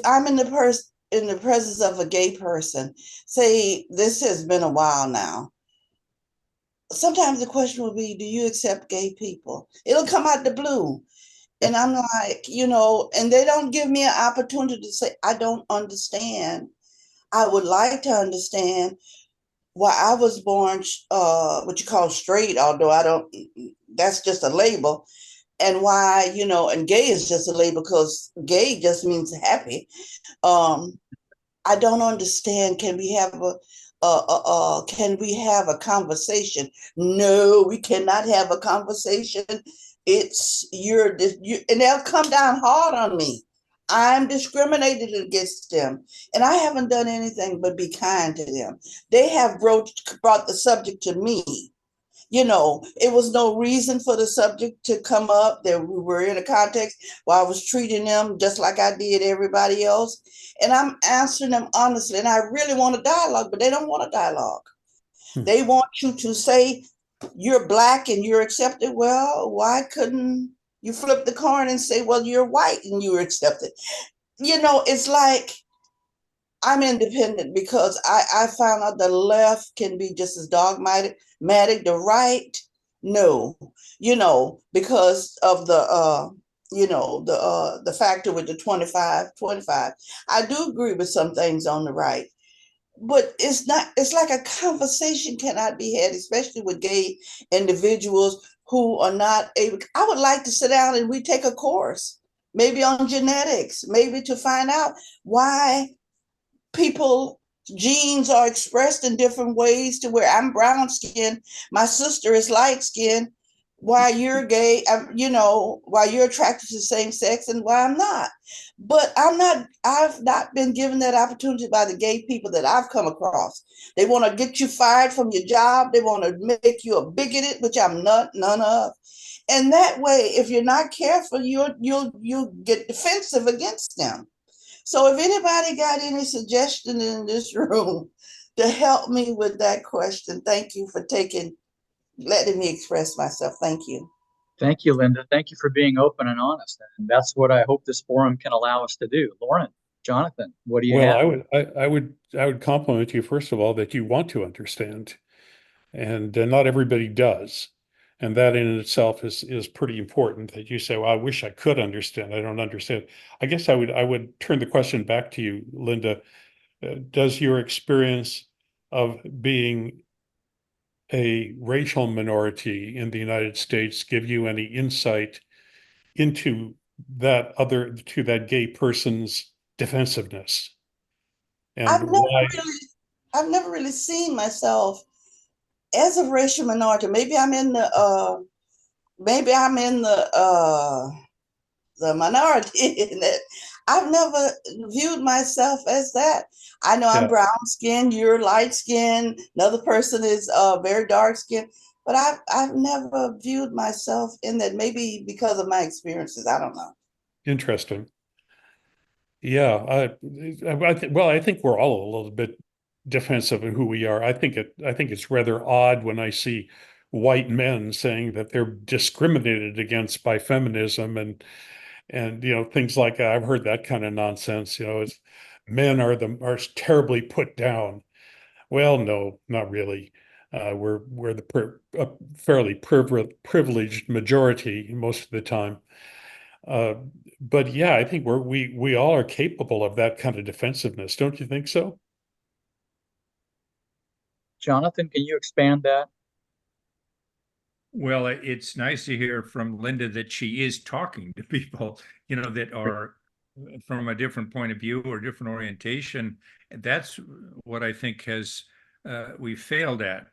I'm in the presence of a gay person, say this has been a while now, sometimes the question will be, do you accept gay people? It'll come out the blue. And I'm like, and they don't give me an opportunity to say, I don't understand. I would like to understand why I was born, what you call straight, although I don't, that's just a label. And why, and gay is just a label because gay just means happy. I don't understand. Can we have a conversation? No, we cannot have a conversation. It's and they'll come down hard on me. I'm discriminated against them, and I haven't done anything but be kind to them. They have brought the subject to me. It was no reason for the subject to come up. That we were in a context where I was treating them just like I did everybody else. And I'm answering them honestly. And I really want a dialogue, but they don't want a dialogue. They want you to say you're Black and you're accepted. Well, why couldn't you flip the coin and say, well, you're white and you're accepted? It's like I'm independent because I found out the left can be just as dogmatic, the right, no, because of the factor with the 25. I do agree with some things on the right, but it's like a conversation cannot be had, especially with gay individuals who are not able. I would like to sit down and we take a course, maybe on genetics, maybe to find out why people genes are expressed in different ways to where I'm brown skinned, my sister is light skinned, why you're gay, why you're attracted to the same sex and why I'm not. But I've not been given that opportunity by the gay people that I've come across. They want to get you fired from your job. They want to make you a bigoted, which I'm not, none of. And that way, if you're not careful, you'll get defensive against them. So if anybody got any suggestion in this room to help me with that question, thank you for letting me express myself. Thank you. Thank you, Linda. Thank you for being open and honest. And that's what I hope this forum can allow us to do. Loren, Jonathan, what do you have? Well, I would compliment you, first of all, that you want to understand, and not everybody does. And that in itself is pretty important, that you say, well, I wish I could understand. I don't understand. I guess I would turn the question back to you, Linda. Does your experience of being a racial minority in the United States give you any insight into that gay person's defensiveness and I've never why? really, I've never really seen myself as a racial minority. Maybe I'm in the minority in that I've never viewed myself as that. I know I'm Yeah, brown skinned, you're light skinned, another person is very dark skinned, but I've never viewed myself in that, maybe because of my experiences. I don't know. interesting. Yeah, I think we're all a little bit defensive in who we are. I think it's rather odd when I see white men saying that they're discriminated against by feminism and things like that. I've heard that kind of nonsense. It's men are terribly put down. Well, no, not really. We're a fairly privileged majority most of the time. Uh, but yeah, I think we all are capable of that kind of defensiveness. Don't you think so? Jonathan, can you expand that? Well, it's nice to hear from Linda that she is talking to people, that are from a different point of view or different orientation. That's what I think we failed at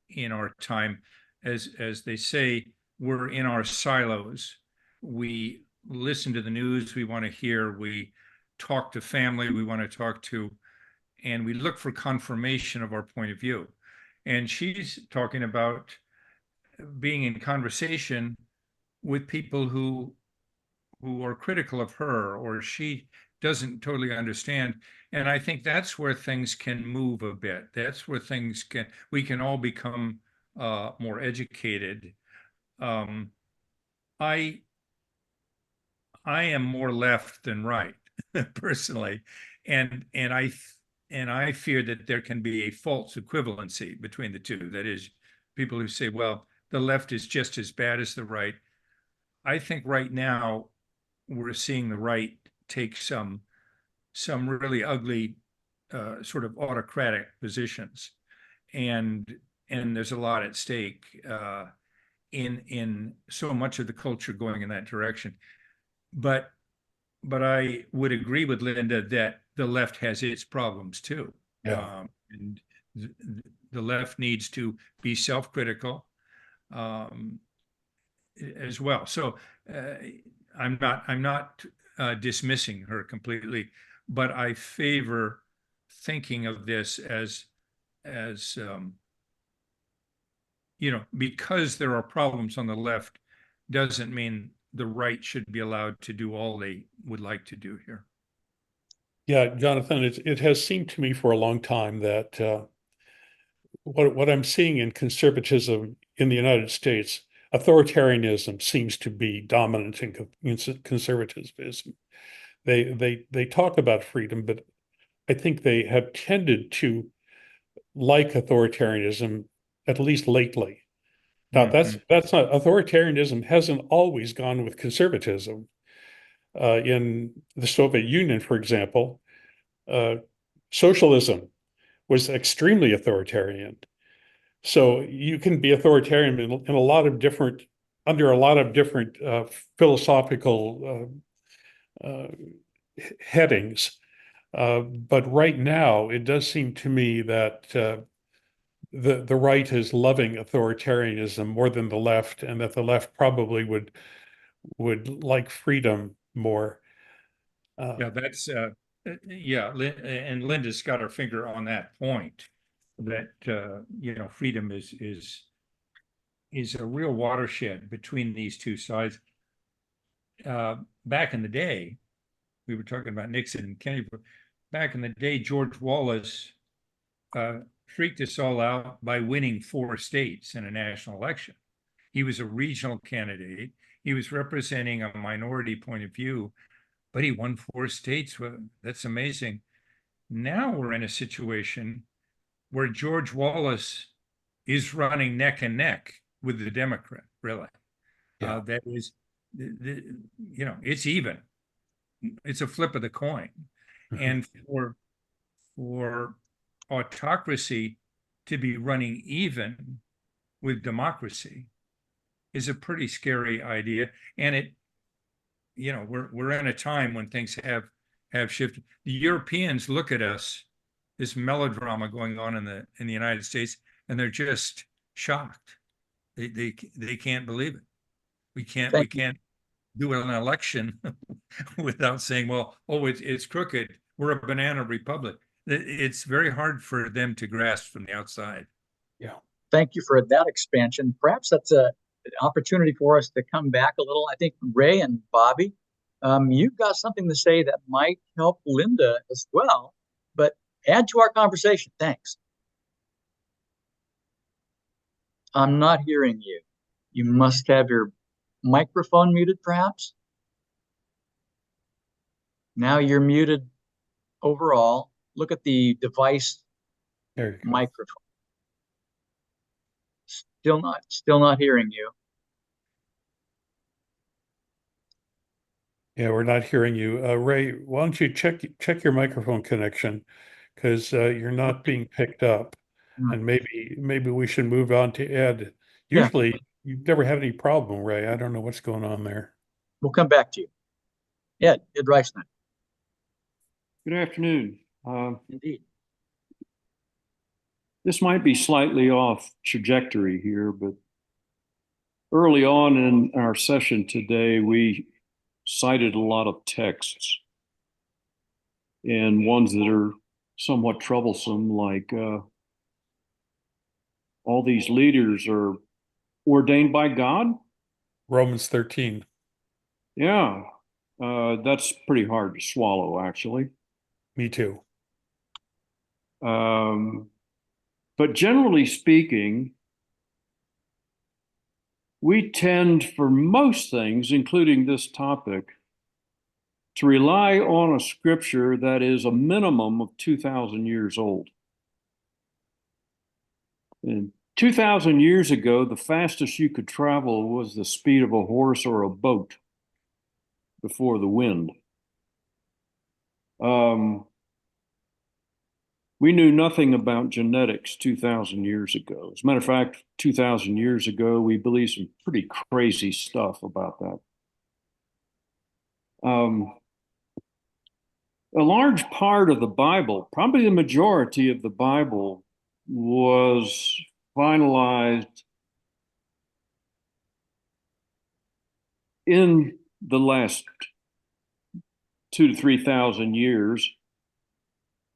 in our time. As they say, we're in our silos. We listen to the news we want to hear. We talk to family we want to talk to, and we look for confirmation of our point of view. And she's talking about being in conversation with people who are critical of her, or she doesn't totally understand. And I think that's where things can move a bit. That's where we can all become more educated. I am more left than right, personally, and I fear that there can be a false equivalency between the two. That is, people who say, well, the left is just as bad as the right. I think right now we're seeing the right take some really ugly sort of autocratic positions, and there's a lot at stake in so much of the culture going in that direction. But I would agree with Linda that the left has its problems too. Yeah. And the left needs to be self-critical as well. So I'm not dismissing her completely, but I favor thinking of this as because there are problems on the left doesn't mean the right should be allowed to do all they would like to do here. Yeah, Jonathan, it has seemed to me for a long time that what I'm seeing in conservatism in the United States, authoritarianism seems to be dominant in conservatism. They talk about freedom, but I think they have tended to like authoritarianism, at least lately. Now, that's not, authoritarianism hasn't always gone with conservatism. In the Soviet Union, for example, socialism was extremely authoritarian. So you can be authoritarian in a lot of different, under a lot of different philosophical headings. But right now, it does seem to me that the right is loving authoritarianism more than the left, and that the left probably would like freedom more. Yeah, that's yeah, and Linda's got her finger on that point that freedom is a real watershed between these two sides. Back in the day, we were talking about Nixon and Kennedy. Back in the day, George Wallace freaked us all out by winning 4 states in a national election. He was a regional candidate. He was representing a minority point of view, but he won 4 states. Well, that's amazing. Now we're in a situation where George Wallace is running neck and neck with the Democrat, really. Yeah. That is, it's even. It's a flip of the coin. And for autocracy to be running even with democracy is a pretty scary idea. And we're in a time when things have shifted. The Europeans look at us, this melodrama going on in the United States, and they're just shocked. They can't believe it. We can't do an election without saying, well, it's crooked. We're a banana republic. It's very hard for them to grasp from the outside. Yeah. Thank you for that expansion. Perhaps that's an opportunity for us to come back a little. I think Ray and Bobby, you've got something to say that might help Linda as well, but add to our conversation. Thanks. I'm not hearing you. You must have your microphone muted, perhaps. Now you're muted overall. Look at the device microphone. Still not hearing you. Yeah, we're not hearing you. Ray, why don't you check your microphone connection, because you're not being picked up. And maybe we should move on to Ed. Usually you've never had any problem, Ray. I don't know what's going on there. We'll come back to you. Ed Reichstein. Good afternoon. Indeed. This might be slightly off trajectory here, but early on in our session today, we cited a lot of texts, and ones that are somewhat troublesome, like all these leaders are ordained by God. Romans 13. Yeah, that's pretty hard to swallow, actually. Me too. But generally speaking, we tend, for most things, including this topic, to rely on a scripture that is a minimum of 2,000 years old. And 2,000 years ago, the fastest you could travel was the speed of a horse or a boat before the wind. We knew nothing about genetics 2,000 years ago. As a matter of fact, 2,000 years ago, we believed some pretty crazy stuff about that. A large part of the Bible, probably the majority of the Bible, was finalized in the last 2,000 to 3,000 years.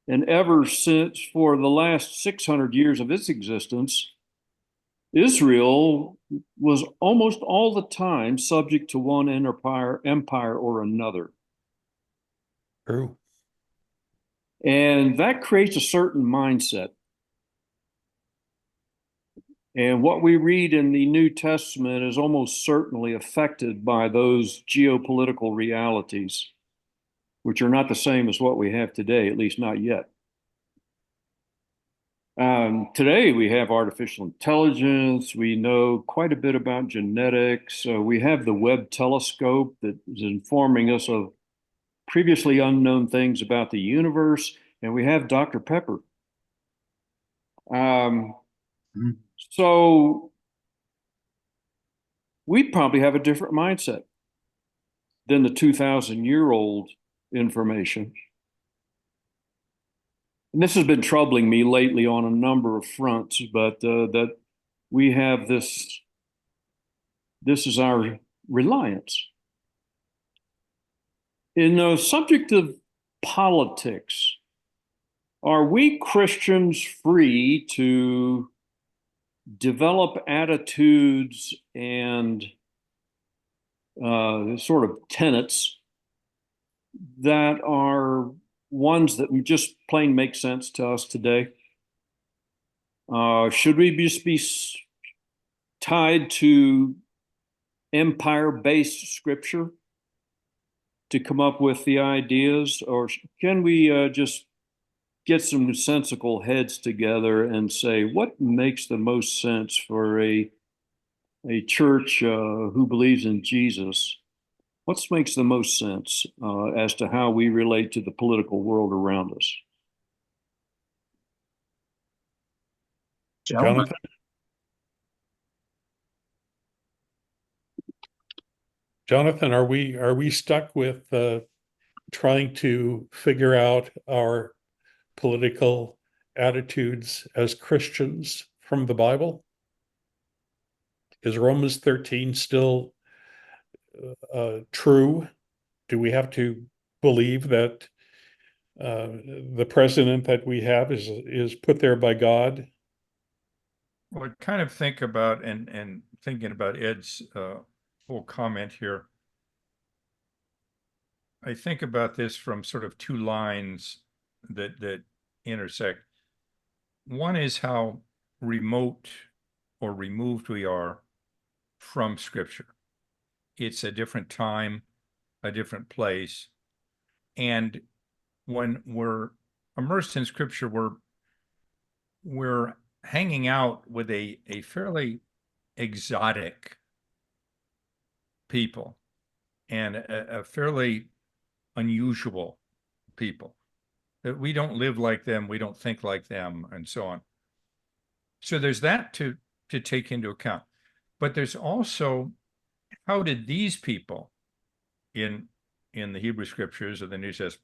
And ever since, for the last 600 years of its existence, Israel was almost all the time subject to one empire or another. True. And that creates a certain mindset. And what we read in the New Testament is almost certainly affected by those geopolitical realities, which are not the same as what we have today, at least not yet. Today, we have artificial intelligence. We know quite a bit about genetics. We have the Webb telescope that is informing us of previously unknown things about the universe. And we have Dr. Pepper. So we probably have a different mindset than the 2,000-year-old information. And this has been troubling me lately on a number of fronts, but that we have this is our reliance. In the subject of politics, are we Christians free to develop attitudes and sort of tenets that are ones that just plain make sense to us today? Should we just be tied to empire-based scripture to come up with the ideas, or can we just get some sensical heads together and say what makes the most sense for a church who believes in Jesus? What makes the most sense as to how we relate to the political world around us? Jonathan? Jonathan, are we stuck with trying to figure out our political attitudes as Christians from the Bible? Is Romans 13 still true? Do we have to believe that the president that we have is put there by God? Well, I kind of think about and thinking about Ed's whole comment here. I think about this from sort of two lines that intersect. One is how remote or removed we are from Scripture. It's a different time, a different place. And when we're immersed in Scripture, we're hanging out with a fairly exotic people and a fairly unusual people. That we don't live like them, we don't think like them, and so on. So there's that to take into account. But there's also, how did these people in the Hebrew Scriptures or the New Testament,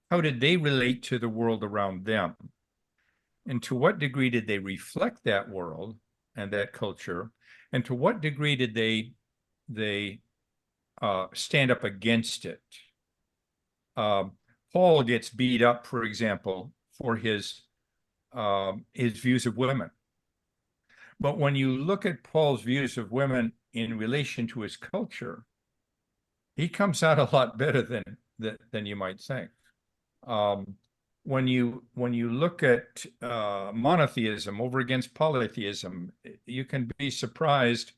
how did they relate to the world around them? And to what degree did they reflect that world and that culture? And to what degree did they stand up against it? Paul gets beat up, for example, for his views of women. But when you look at Paul's views of women in relation to his culture, he comes out a lot better than you might think. When you look at monotheism over against polytheism, you can be surprised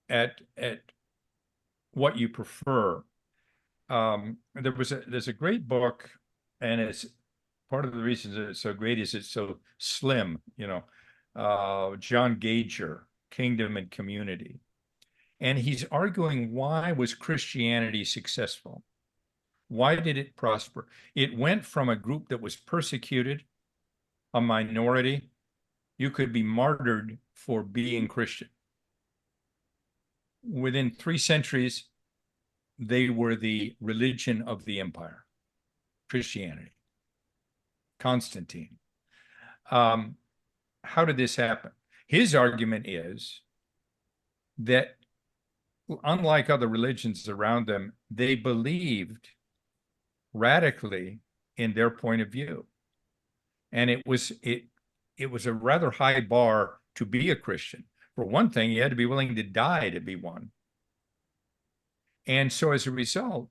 at what you prefer. There's a great book, and it's part of the reason that it's so great is it's so slim, John Gager, Kingdom and Community. And he's arguing, why was Christianity successful? Why did it prosper? It went from a group that was persecuted, a minority. You could be martyred for being Christian. Within 3 centuries, they were the religion of the empire, Christianity. Constantine. How did this happen? His argument is that, unlike other religions around them, they believed radically in their point of view. And it was a rather high bar to be a Christian. For one thing, you had to be willing to die to be one. And so as a result,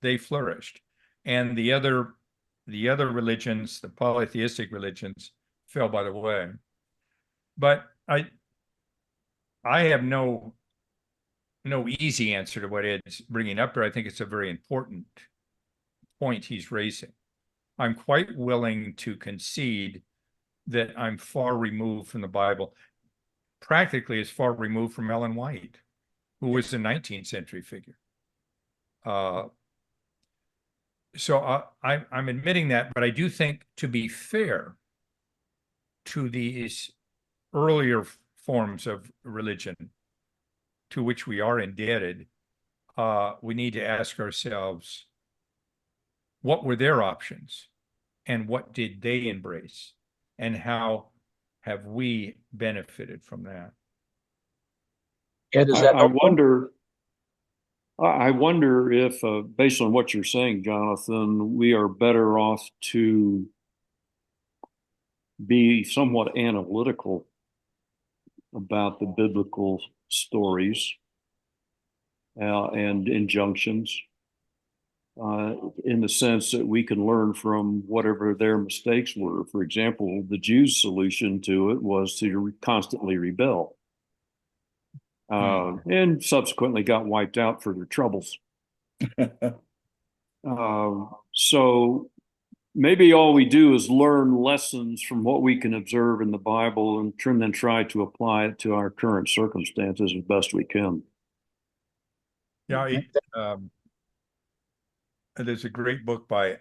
they flourished. And the other religions, the polytheistic religions, fell by the way. But I have no easy answer to what Ed's bringing up here. I think it's a very important point he's raising. I'm quite willing to concede that I'm far removed from the Bible, practically as far removed from Ellen White, who was a 19th century figure. So I'm admitting that, but I do think, to be fair to these earlier forms of religion to which we are indebted, we need to ask ourselves, what were their options and what did they embrace, and how have we benefited from that? Ed, is that I wonder if, based on what you're saying, Jonathan, we are better off to be somewhat analytical about the biblical stories and injunctions, in the sense that we can learn from whatever their mistakes were. For example, the Jews' solution to it was to constantly rebel, and subsequently got wiped out for their troubles. So maybe all we do is learn lessons from what we can observe in the Bible and then try to apply it to our current circumstances as best we can. Yeah, there's a great book by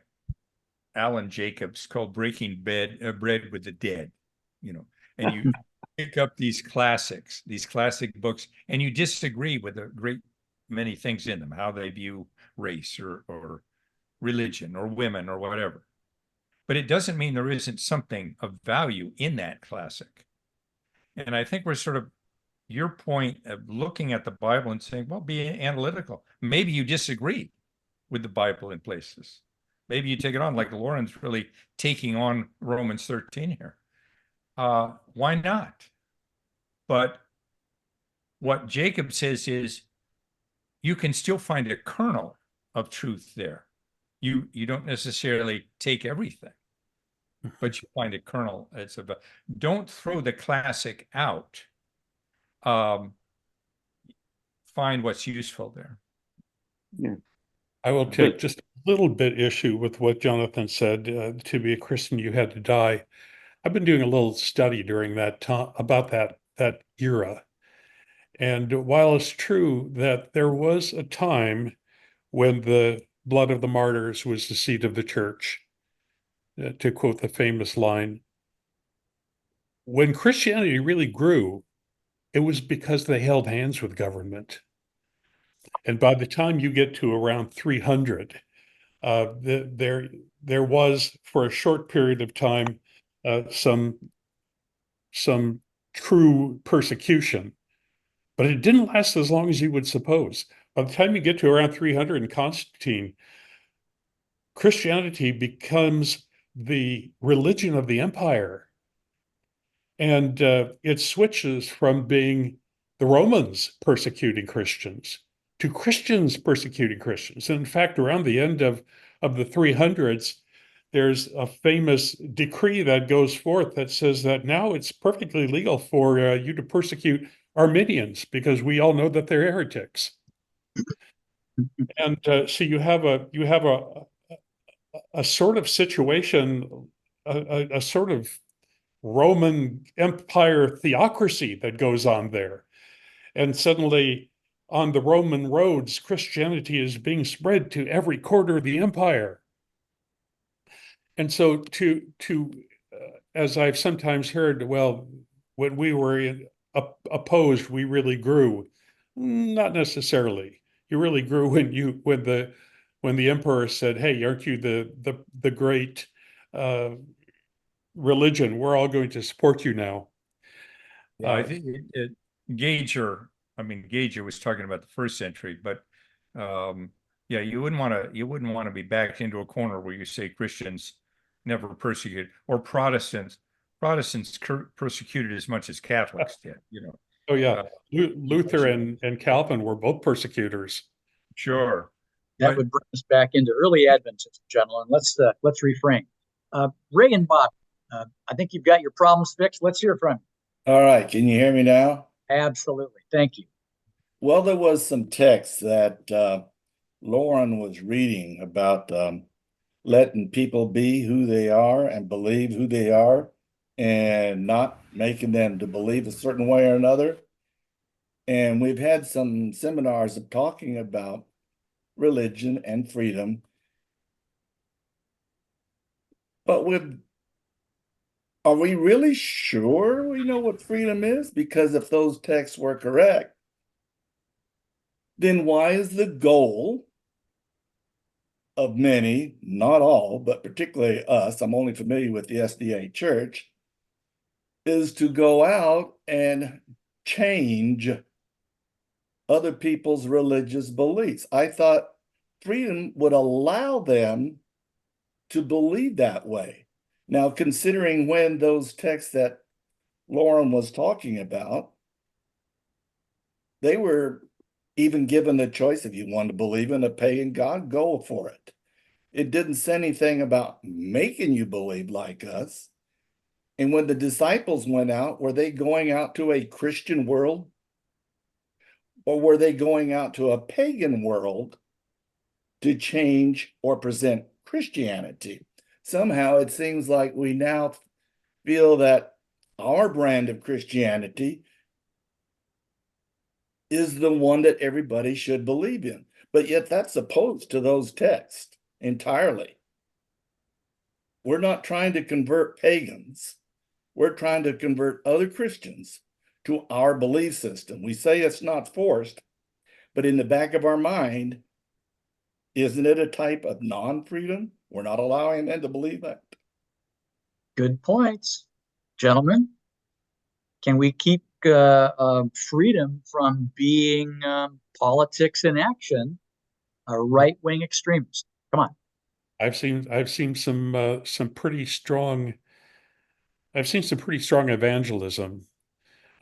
Alan Jacobs called Breaking Bread with the Dead, and you pick up these classic books, and you disagree with a great many things in them, how they view race or religion or women or whatever. But it doesn't mean there isn't something of value in that classic. And I think we're sort of, your point of looking at the Bible and saying, well, be analytical. Maybe you disagree with the Bible in places. Maybe you take it on, like Loren's really taking on Romans 13 here. Why not? But what Jacob says is, you can still find a kernel of truth there. You don't necessarily take everything, but you find a kernel. Don't throw the classic out. Find what's useful there. Yeah. I will take just a little bit issue with what Jonathan said. To be a Christian, you had to die. I've been doing a little study during that time about that era. And while it's true that there was a time when the blood of the martyrs was the seed of the church, to quote the famous line, when Christianity really grew, it was because they held hands with government. And by the time you get to around 300, there was, for a short period of time, some true persecution, but it didn't last as long as you would suppose. By the time you get to around 300 in Constantine, Christianity becomes the religion of the empire. And it switches from being the Romans persecuting Christians to Christians persecuting Christians. And in fact, around the end of the 300s, there's a famous decree that goes forth that says that now it's perfectly legal for you to persecute Arminians, because we all know that they're heretics. And so you have a sort of situation, a sort of Roman Empire theocracy that goes on there. And suddenly on the Roman roads, Christianity is being spread to every quarter of the empire. And so as I've sometimes heard, well, when we were opposed, we really grew. Not necessarily. You really grew when the emperor said, "Hey, aren't you the great religion? We're all going to support you now." I think Gager was talking about the first century, but yeah, you wouldn't want to be backed into a corner where you say Christians never persecuted, or Protestants persecuted as much as Catholics did, Oh yeah, Uh, Luther and Calvin were both persecutors. Sure. That But- would bring us back into early Adventism, gentlemen. Let's refrain. Ray and Bob, I think you've got your problems fixed. Let's hear from you. All right, can you hear me now? Absolutely. Thank you. Well, there was some text that Loren was reading about letting people be who they are and believe who they are and not making them to believe a certain way or another. And we've had some seminars of talking about religion and freedom. But are we really sure we know what freedom is? Because if those texts were correct, then why is the goal of many, not all, but particularly us, I'm only familiar with the SDA church, is to go out and change other people's religious beliefs? I thought freedom would allow them to believe that way. Now, considering when those texts that Loren was talking about, they were even given the choice, if you want to believe in a pagan god, go for it. It didn't say anything about making you believe like us. And when the disciples went out, were they going out to a Christian world? Or were they going out to a pagan world to change or present Christianity? Somehow it seems like we now feel that our brand of Christianity is the one that everybody should believe in. But yet that's opposed to those texts entirely. We're not trying to convert pagans. We're trying to convert other Christians to our belief system. We say it's not forced, but in the back of our mind, isn't it a type of non-freedom? We're not allowing them to believe that. Good points. Gentlemen, can we keep freedom from being politics in action, a right-wing extremist? Come on. I've seen some pretty strong evangelism,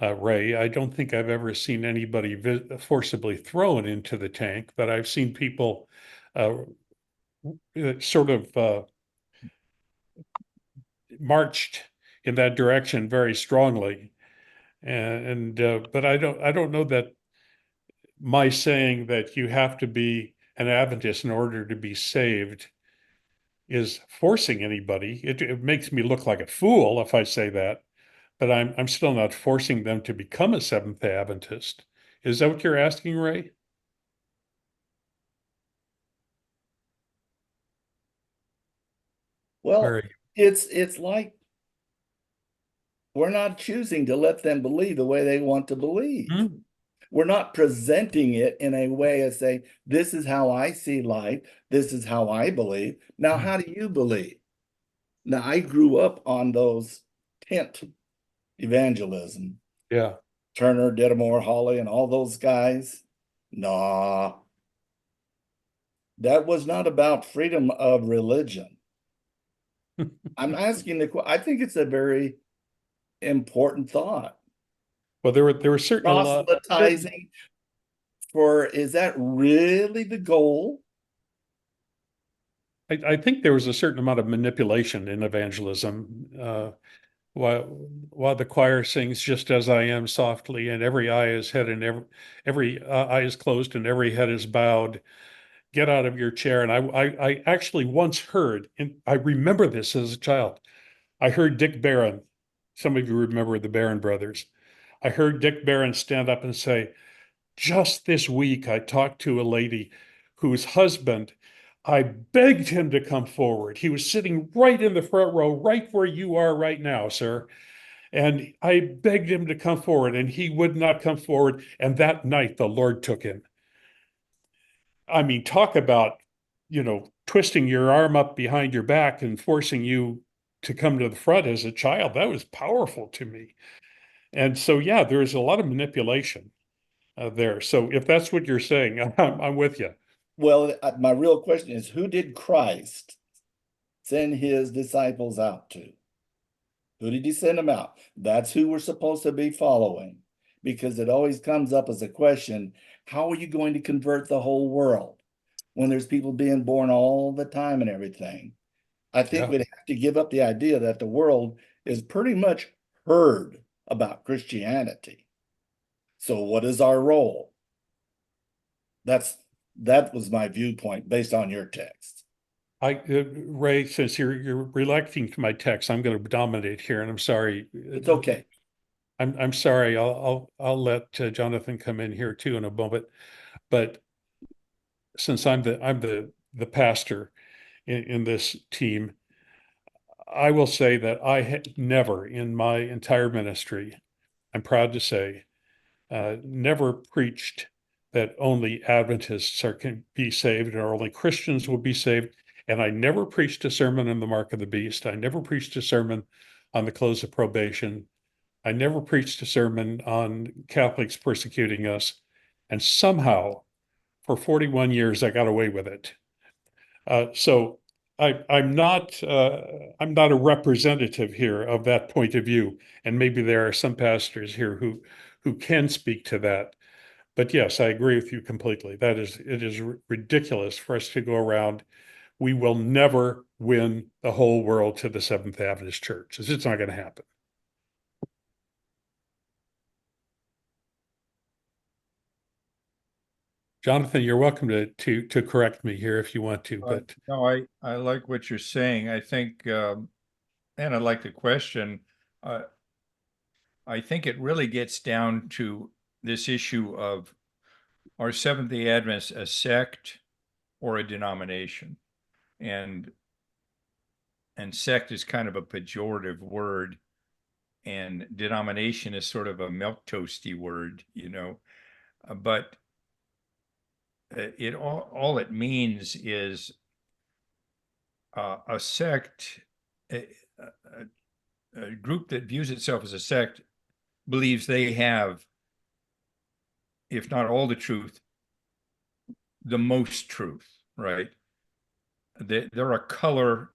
Ray. I don't think I've ever seen anybody forcibly thrown into the tank, but I've seen people sort of marched in that direction very strongly. But I don't know that my saying that you have to be an Adventist in order to be saved is forcing anybody. It makes me look like a fool if I say that, but I'm still not forcing them to become a Seventh-day Adventist. Is that what you're asking, Ray? Well, it's like we're not choosing to let them believe the way they want to believe. Hmm. We're not presenting it in a way of saying, this is how I see life. This is how I believe. Now, how do you believe? Now, I grew up on those tent evangelism. Yeah. Turner, Dedamore, Hawley, and all those guys. Nah. That was not about freedom of religion. I'm asking I think it's a very important thought. Well, there were certain Proselytizing is that really the goal? I think there was a certain amount of manipulation in evangelism. While the choir sings "Just as I am" softly, and every eye is head and every eye is closed and every head is bowed, get out of your chair. And I actually once heard, and I remember this as a child, I heard Dick Barron Some of you remember the Barron brothers. I heard Dick Barron stand up and say, just this week, I talked to a lady whose husband, I begged him to come forward. He was sitting right in the front row, right where you are right now, sir. And I begged him to come forward, and he would not come forward. And that night, the Lord took him. I mean, talk about, twisting your arm up behind your back and forcing you to come to the front as a child. That was powerful to me. And so, yeah, there's a lot of manipulation there. So if that's what you're saying, I'm with you. Well, my real question is, who did Christ send his disciples out to? Who did he send them out? That's who we're supposed to be following, because it always comes up as a question, how are you going to convert the whole world when there's people being born all the time and everything? I think we'd have to give up the idea that the world is pretty much heard about Christianity. So what is our role? That was my viewpoint based on your text. Ray, since you're reacting to my text, I'm going to dominate here, and I'm sorry. It's okay. I'm sorry. I'll let Jonathan come in here too in a moment, but since I'm the pastor in this team, I will say that I had never in my entire ministry, I'm proud to say, never preached that only Adventists can be saved or only Christians will be saved. And I never preached a sermon on the mark of the beast. I never preached a sermon on the close of probation. I never preached a sermon on Catholics persecuting us. And somehow, for 41 years, I got away with it. So I'm not a representative here of that point of view. And maybe there are some pastors here who can speak to that. But yes, I agree with you completely. It is ridiculous for us to go around. We will never win the whole world to the Seventh Adventist Church. It's not going to happen. Jonathan, you're welcome to correct me here if you want to. But no, I like what you're saying. I think, and I'd like to question. I think it really gets down to this issue of, are Seventh-day Adventists a sect or a denomination? And sect is kind of a pejorative word, and denomination is sort of a milquetoasty word, but all it means is a sect, a group that views itself as a sect believes they have, if not all the truth, the most truth, right? They're a color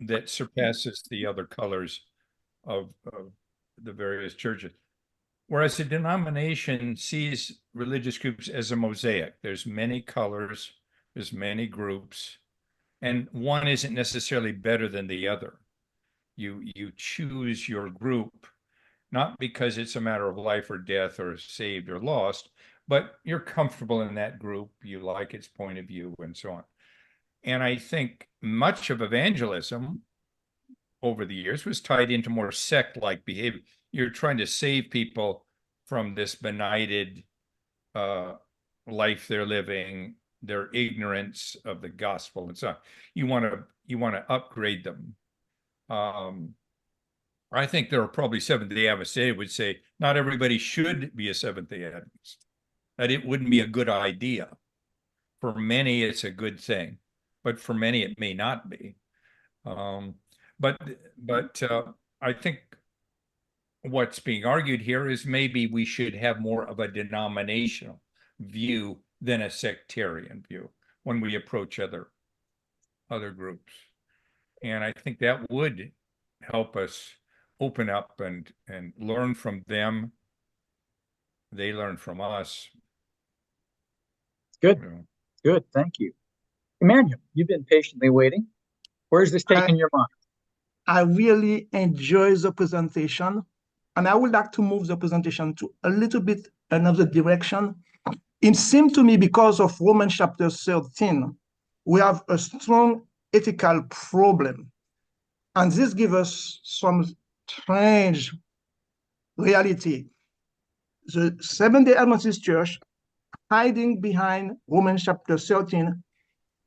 that surpasses the other colors of the various churches. Whereas a denomination sees religious groups as a mosaic. There's many colors, there's many groups, and one isn't necessarily better than the other. You choose your group, not because it's a matter of life or death or saved or lost, but you're comfortable in that group, you like its point of view, and so on. And I think much of evangelism over the years was tied into more sect-like behavior. You're trying to save people from this benighted life they're living, their ignorance of the gospel and so on. You want to upgrade them. I think there are probably Seventh-day Adventists who would say not everybody should be a Seventh-day Adventist, that it wouldn't be a good idea. For many, it's a good thing, but for many, it may not be. But I think what's being argued here is maybe we should have more of a denominational view than a sectarian view when we approach other groups. And I think that would help us open up and learn from them. They learn from us. Good. Good. Thank you. Emmanuel, you've been patiently waiting. Where's this taking your mind? I really enjoy the presentation, and I would like to move the presentation to a little bit another direction. It seems to me, because of Romans chapter 13, we have a strong ethical problem. And this gives us some strange reality. The Seventh-day Adventist Church, hiding behind Romans chapter 13,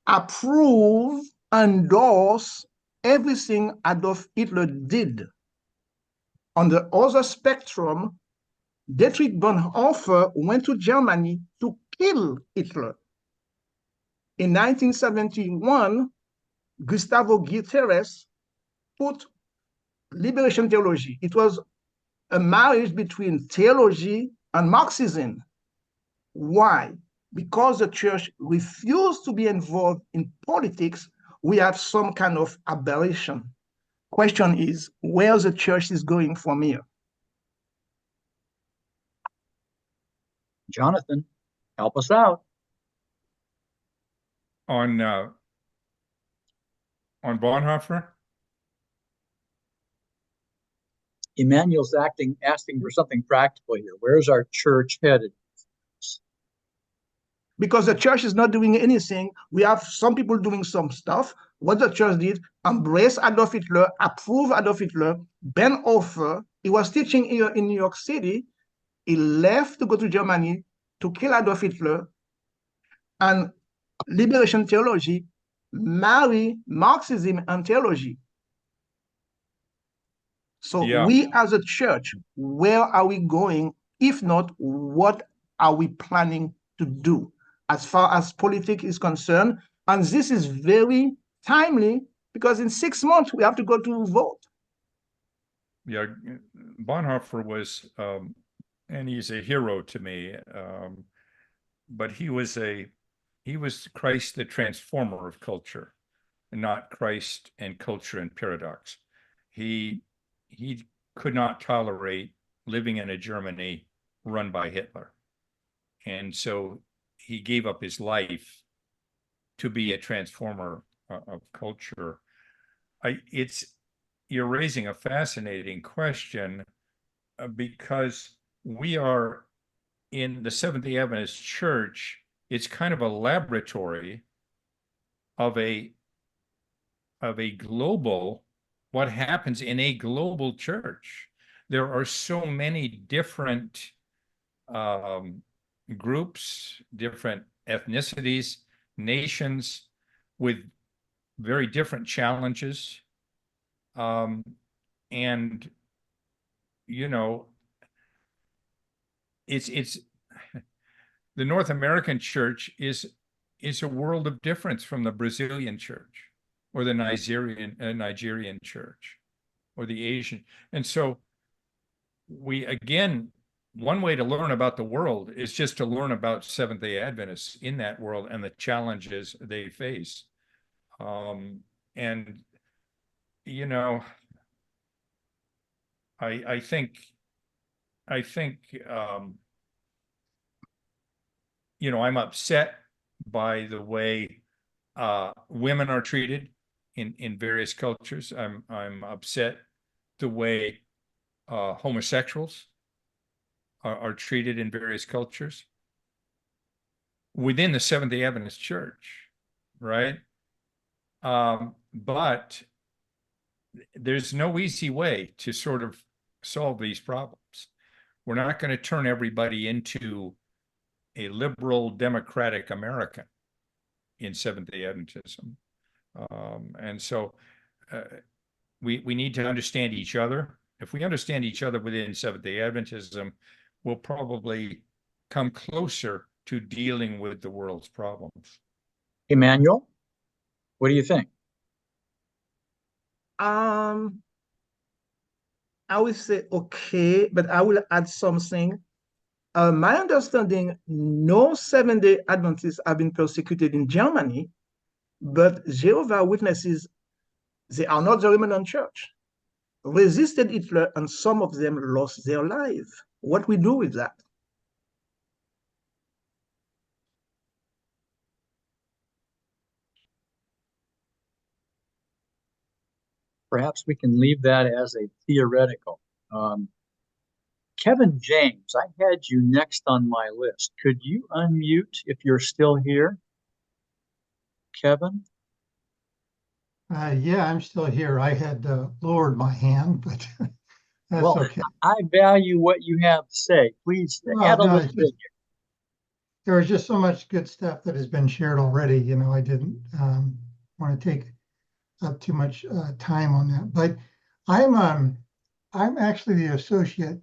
approve, endorse everything Adolf Hitler did. On the other spectrum, Dietrich Bonhoeffer went to Germany to kill Hitler. In 1971, Gustavo Guterres put liberation theology. It was a marriage between theology and Marxism. Why? Because the church refused to be involved in politics, we have some kind of aberration. Question is, where the church is going from here? Jonathan, help us out. On Bonhoeffer? Emmanuel's asking for something practical here. Where's our church headed? Because the church is not doing anything. We have some people doing some stuff. What the church did, embrace Adolf Hitler, approve Adolf Hitler, Bonhoeffer. He was teaching here in New York City. He left to go to Germany to kill Adolf Hitler, and liberation theology marry Marxism and theology. So we as a church, where are we going? If not, what are we planning to do as far as politics is concerned? And this is very timely because in 6 months we have to go to vote. Yeah, Bonhoeffer was, and he's a hero to me, but he was Christ the transformer of culture, and not Christ and culture and paradox. He could not tolerate living in a Germany run by Hitler. And so he gave up his life to be a transformer of culture. You're raising a fascinating question because we are in the Seventh-day Adventist Church. It's kind of a laboratory of a global, what happens in a global church. There are so many different groups, different ethnicities, nations with very different challenges. And, you know, it's the North American church is a world of difference from the Brazilian church or the Nigerian church or the Asian. And so one way to learn about the world is just to learn about Seventh-day Adventists in that world and the challenges they face. And, you know, I think, you know, I'm upset by the way women are treated in various cultures. I'm upset the way homosexuals are treated in various cultures within the Seventh-day Adventist Church, right? But there's no easy way to sort of solve these problems. We're not going to turn everybody into a liberal democratic American in Seventh-day Adventism. And so we need to understand each other. If we understand each other within Seventh-day Adventism, we'll probably come closer to dealing with the world's problems. Emmanuel, what do you think? I would say okay, but I will add something. My understanding, no Seventh-day Adventists have been persecuted in Germany, but Jehovah's Witnesses, they are not the remnant church, resisted Hitler, and some of them lost their life. What we do with that? Perhaps we can leave that as a theoretical. Kevin James, I had you next on my list. Could you unmute if you're still here? Kevin? Yeah, I'm still here. I had lowered my hand, but That's Well, okay. I value what you have to say. Please add a No, little bit. there was just so much good stuff that has been shared already. You know, I didn't want to take up too much time on that. But I'm actually the associate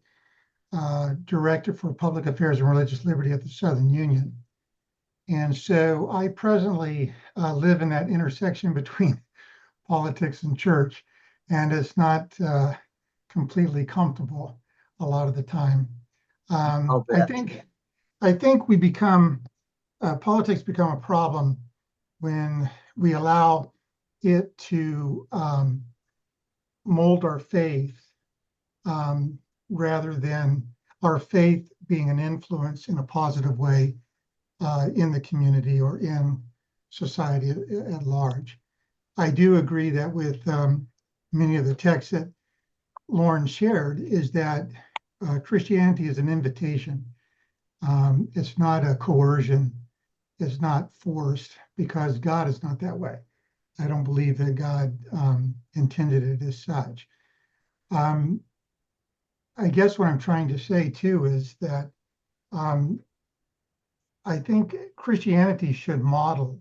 director for public affairs and religious liberty at the Southern Union. And so I presently live in that intersection between politics and church, and it's not completely comfortable a lot of the time. I think we become politics become a problem when we allow it to mold our faith rather than our faith being an influence in a positive way in the community or in society at large. I do agree that with many of the texts that Loren shared is that Christianity is an invitation. It's not a coercion. It's not forced because God is not that way. I don't believe that God intended it as such. I guess what I'm trying to say too is that I think Christianity should model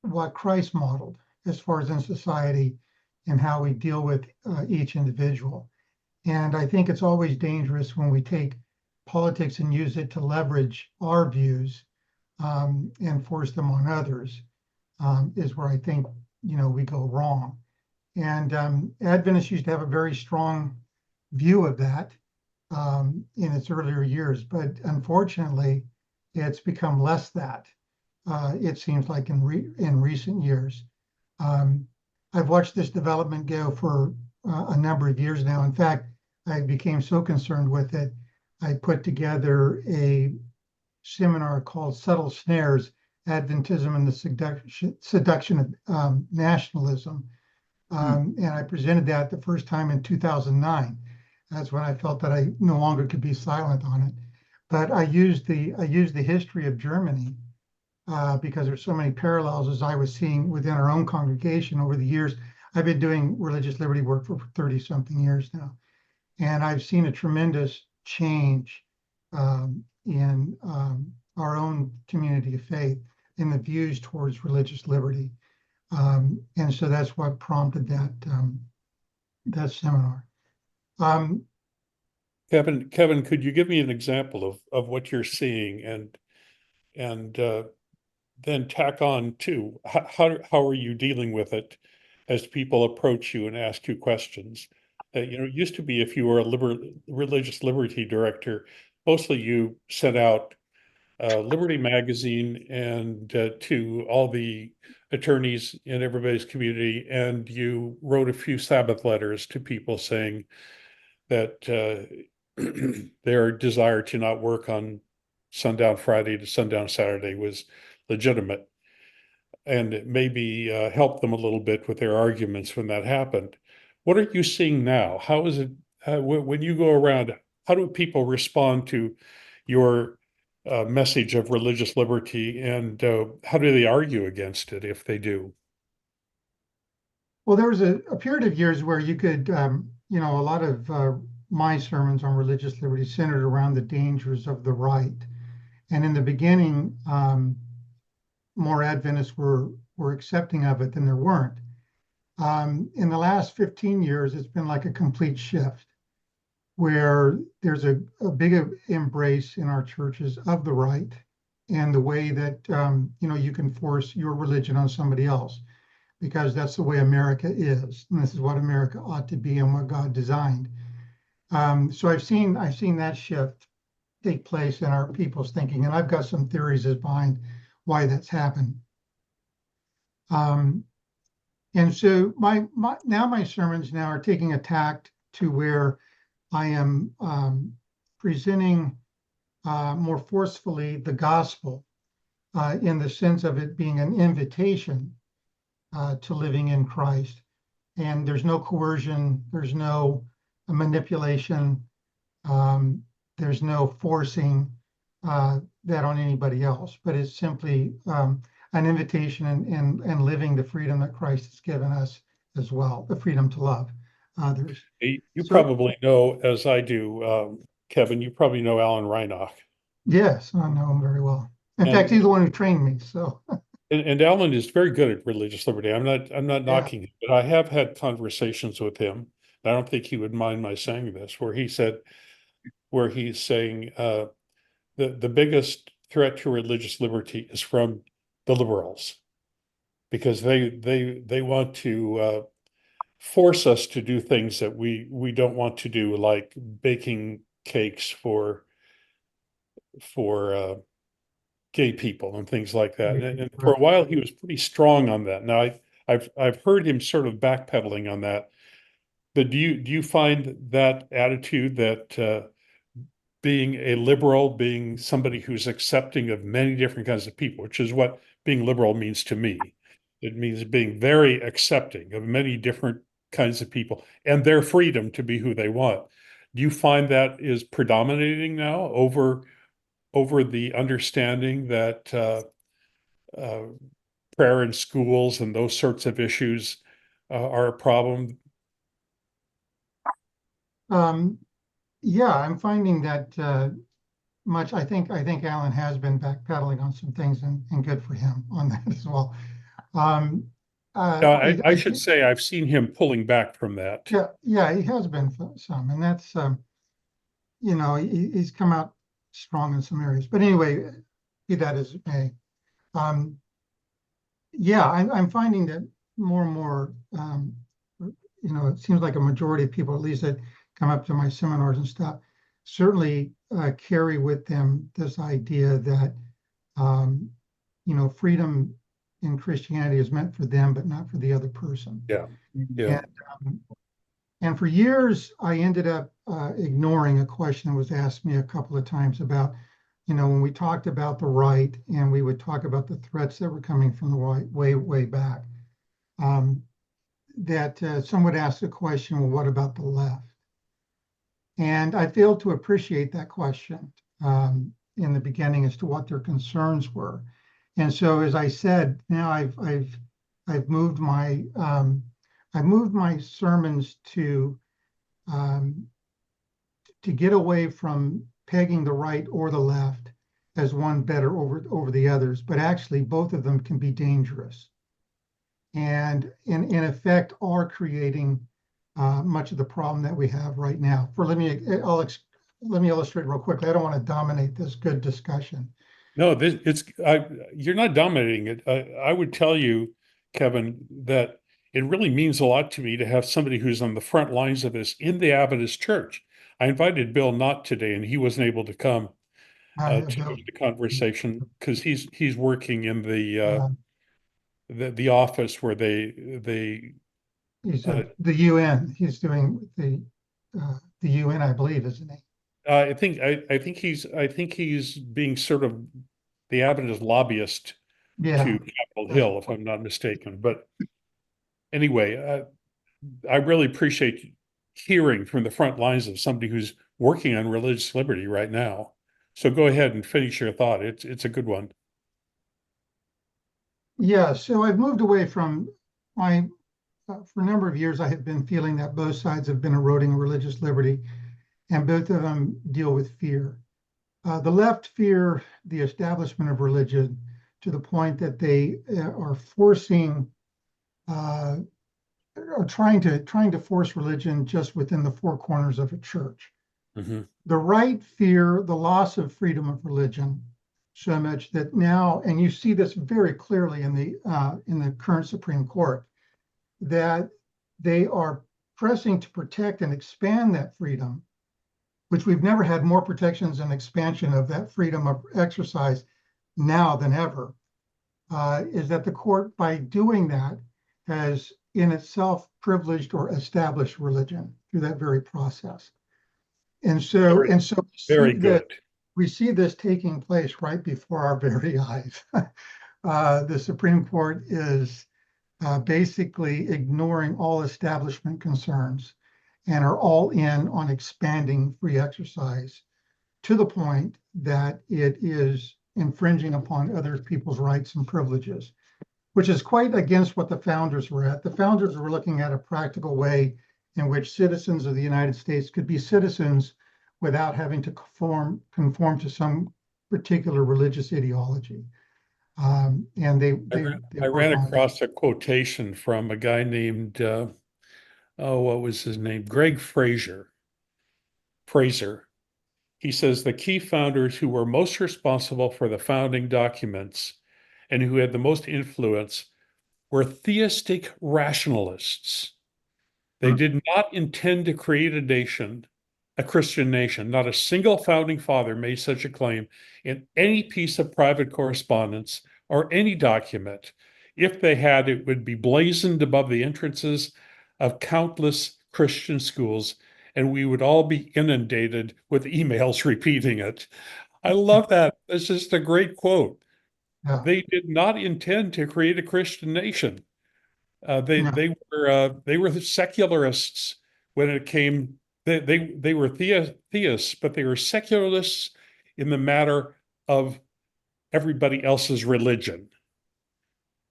what Christ modeled as far as in society and how we deal with each individual. And I think it's always dangerous when we take politics and use it to leverage our views and force them on others, is where I think, you know, we go wrong. And Adventists used to have a very strong view of that in its earlier years, but unfortunately, it's become less that. It seems like in recent years. I've watched this development go for a number of years now. In fact, I became so concerned with it, I put together a seminar called Subtle Snares, Adventism and the Seduction of Nationalism. And I presented that the first time in 2009. That's when I felt that I no longer could be silent on it. But I used the history of Germany because there's so many parallels as I was seeing within our own congregation over the years. I've been doing religious liberty work for 30 something years now. And I've seen a tremendous change in our own community of faith in the views towards religious liberty. And so that's what prompted that seminar. Kevin, could you give me an example of what you're seeing and then tack on too, how are you dealing with it as people approach you and ask you questions? You know, it used to be if you were a religious liberty director, mostly you sent out Liberty Magazine and to all the attorneys in everybody's community, and you wrote a few Sabbath letters to people saying that their desire to not work on sundown Friday to sundown Saturday was legitimate, and it maybe helped them a little bit with their arguments when that happened. What are you seeing now? How is it when you go around? How do people respond to your message of religious liberty, and how do they argue against it if they do? Well, there was a period of years where you could, you know, a lot of my sermons on religious liberty centered around the dangers of the right. And in the beginning, more Adventists were accepting of it than there weren't. In the last 15 years, it's been like a complete shift where there's a big embrace in our churches of the right and the way that, you know, you can force your religion on somebody else because that's the way America is. And this is what America ought to be and what God designed. So I've seen that shift take place in our people's thinking, and I've got some theories as behind why that's happened. And so my sermons now are taking a tact to where I am presenting more forcefully the gospel in the sense of it being an invitation to living in Christ. And there's no coercion, there's no manipulation, there's no forcing that on anybody else, but it's simply an invitation and living the freedom that Christ has given us as well, the freedom to love others. You So- probably know, as I do, Kevin, you probably know Alan Reinach. Yes, I know him very well. In And- fact, he's the one who trained me. So And Alan is very good at religious liberty. I'm not Yeah. knocking him, but I have had conversations with him. I don't think he would mind my saying this, where he's saying the biggest threat to religious liberty is from the liberals, because they want to force us to do things that we don't want to do, like baking cakes for gay people and things like that. And for a while, he was pretty strong on that. Now, I've heard him sort of backpedaling on that. But do you find that attitude that being a liberal, being somebody who's accepting of many different kinds of people, which is what being liberal means to me? It means being very accepting of many different kinds of people and their freedom to be who they want. Do you find that is predominating now over the understanding that prayer in schools and those sorts of issues are a problem? yeah, I'm finding that much. I think Alan has been backpedaling on some things, and good for him on that as well. I should say I've seen him pulling back from that. Yeah, he has been some, and that's he's come out strong in some areas. But anyway, be that as it may, yeah, I'm finding that more and more, it seems like a majority of people, at least that come up to my seminars and stuff, certainly carry with them this idea that freedom in Christianity is meant for them, but not for the other person. Yeah. And for years, I ended up ignoring a question that was asked me a couple of times about, when we talked about the right, and we would talk about the threats that were coming from the right way back, that some would ask the question, well, what about the left? And I failed to appreciate that question in the beginning as to what their concerns were. And so, as I said, now I've moved my sermons to get away from pegging the right or the left as one better over the others, but actually both of them can be dangerous, and in effect are creating much of the problem that we have right now. Let me illustrate real quickly. I don't want to dominate this good discussion. No, you're not dominating it. I would tell you, Kevin, that it really means a lot to me to have somebody who's on the front lines of this in the Adventist church. I invited Bill Knott today, and he wasn't able to come to the conversation because he's working in the office where they he's the UN. He's doing the UN, I believe, isn't he? I think he's being sort of the Adventist lobbyist to Capitol Hill, if I'm not mistaken. But anyway, I really appreciate hearing from the front lines of somebody who's working on religious liberty right now. So go ahead and finish your thought. It's a good one. Yeah, so I've moved away from for a number of years, I have been feeling that both sides have been eroding religious liberty, and both of them deal with fear. The left fear the establishment of religion to the point that they are forcing, or trying to force religion just within the four corners of a church. Mm-hmm. The right fear the loss of freedom of religion so much that now, and you see this very clearly in the current Supreme Court, that they are pressing to protect and expand that freedom, which we've never had more protections and expansion of that freedom of exercise now than ever, is that the court, by doing that, has in itself privileged or established religion through that very process. And so Very good. We see this taking place right before our very eyes. The Supreme Court is basically ignoring all establishment concerns and are all in on expanding free exercise to the point that it is infringing upon other people's rights and privileges, which is quite against what the founders were at. The founders were looking at a practical way in which citizens of the United States could be citizens without having to conform to some particular religious ideology. And I ran across a quotation from a guy named, what was his name? Greg Fraser. He says the key founders who were most responsible for the founding documents and who had the most influence were theistic rationalists. They did not intend to create a nation, a Christian nation. Not a single founding father made such a claim in any piece of private correspondence or any document. If they had, it would be blazoned above the entrances of countless Christian schools, and we would all be inundated with emails repeating it. I love that. It's just a great quote. Yeah. They did not intend to create a Christian nation. They were secularists when it came. They were theists, but they were secularists in the matter of everybody else's religion.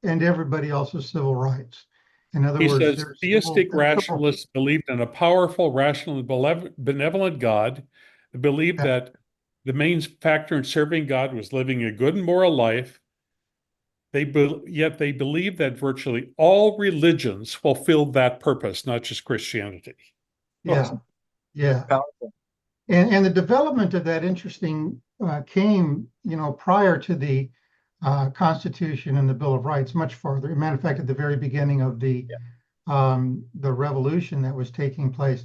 And everybody else's civil rights. In other He words, says there's theistic rationalists believed in a powerful, rational, and benevolent God. They believed that the main factor in serving God was living a good and moral life. Yet they believed that virtually all religions fulfilled that purpose, not just Christianity. Yeah, yeah. Powerful. And the development of that came, prior to the Constitution and the Bill of Rights, much farther. As a matter of fact, at the very beginning of the revolution that was taking place,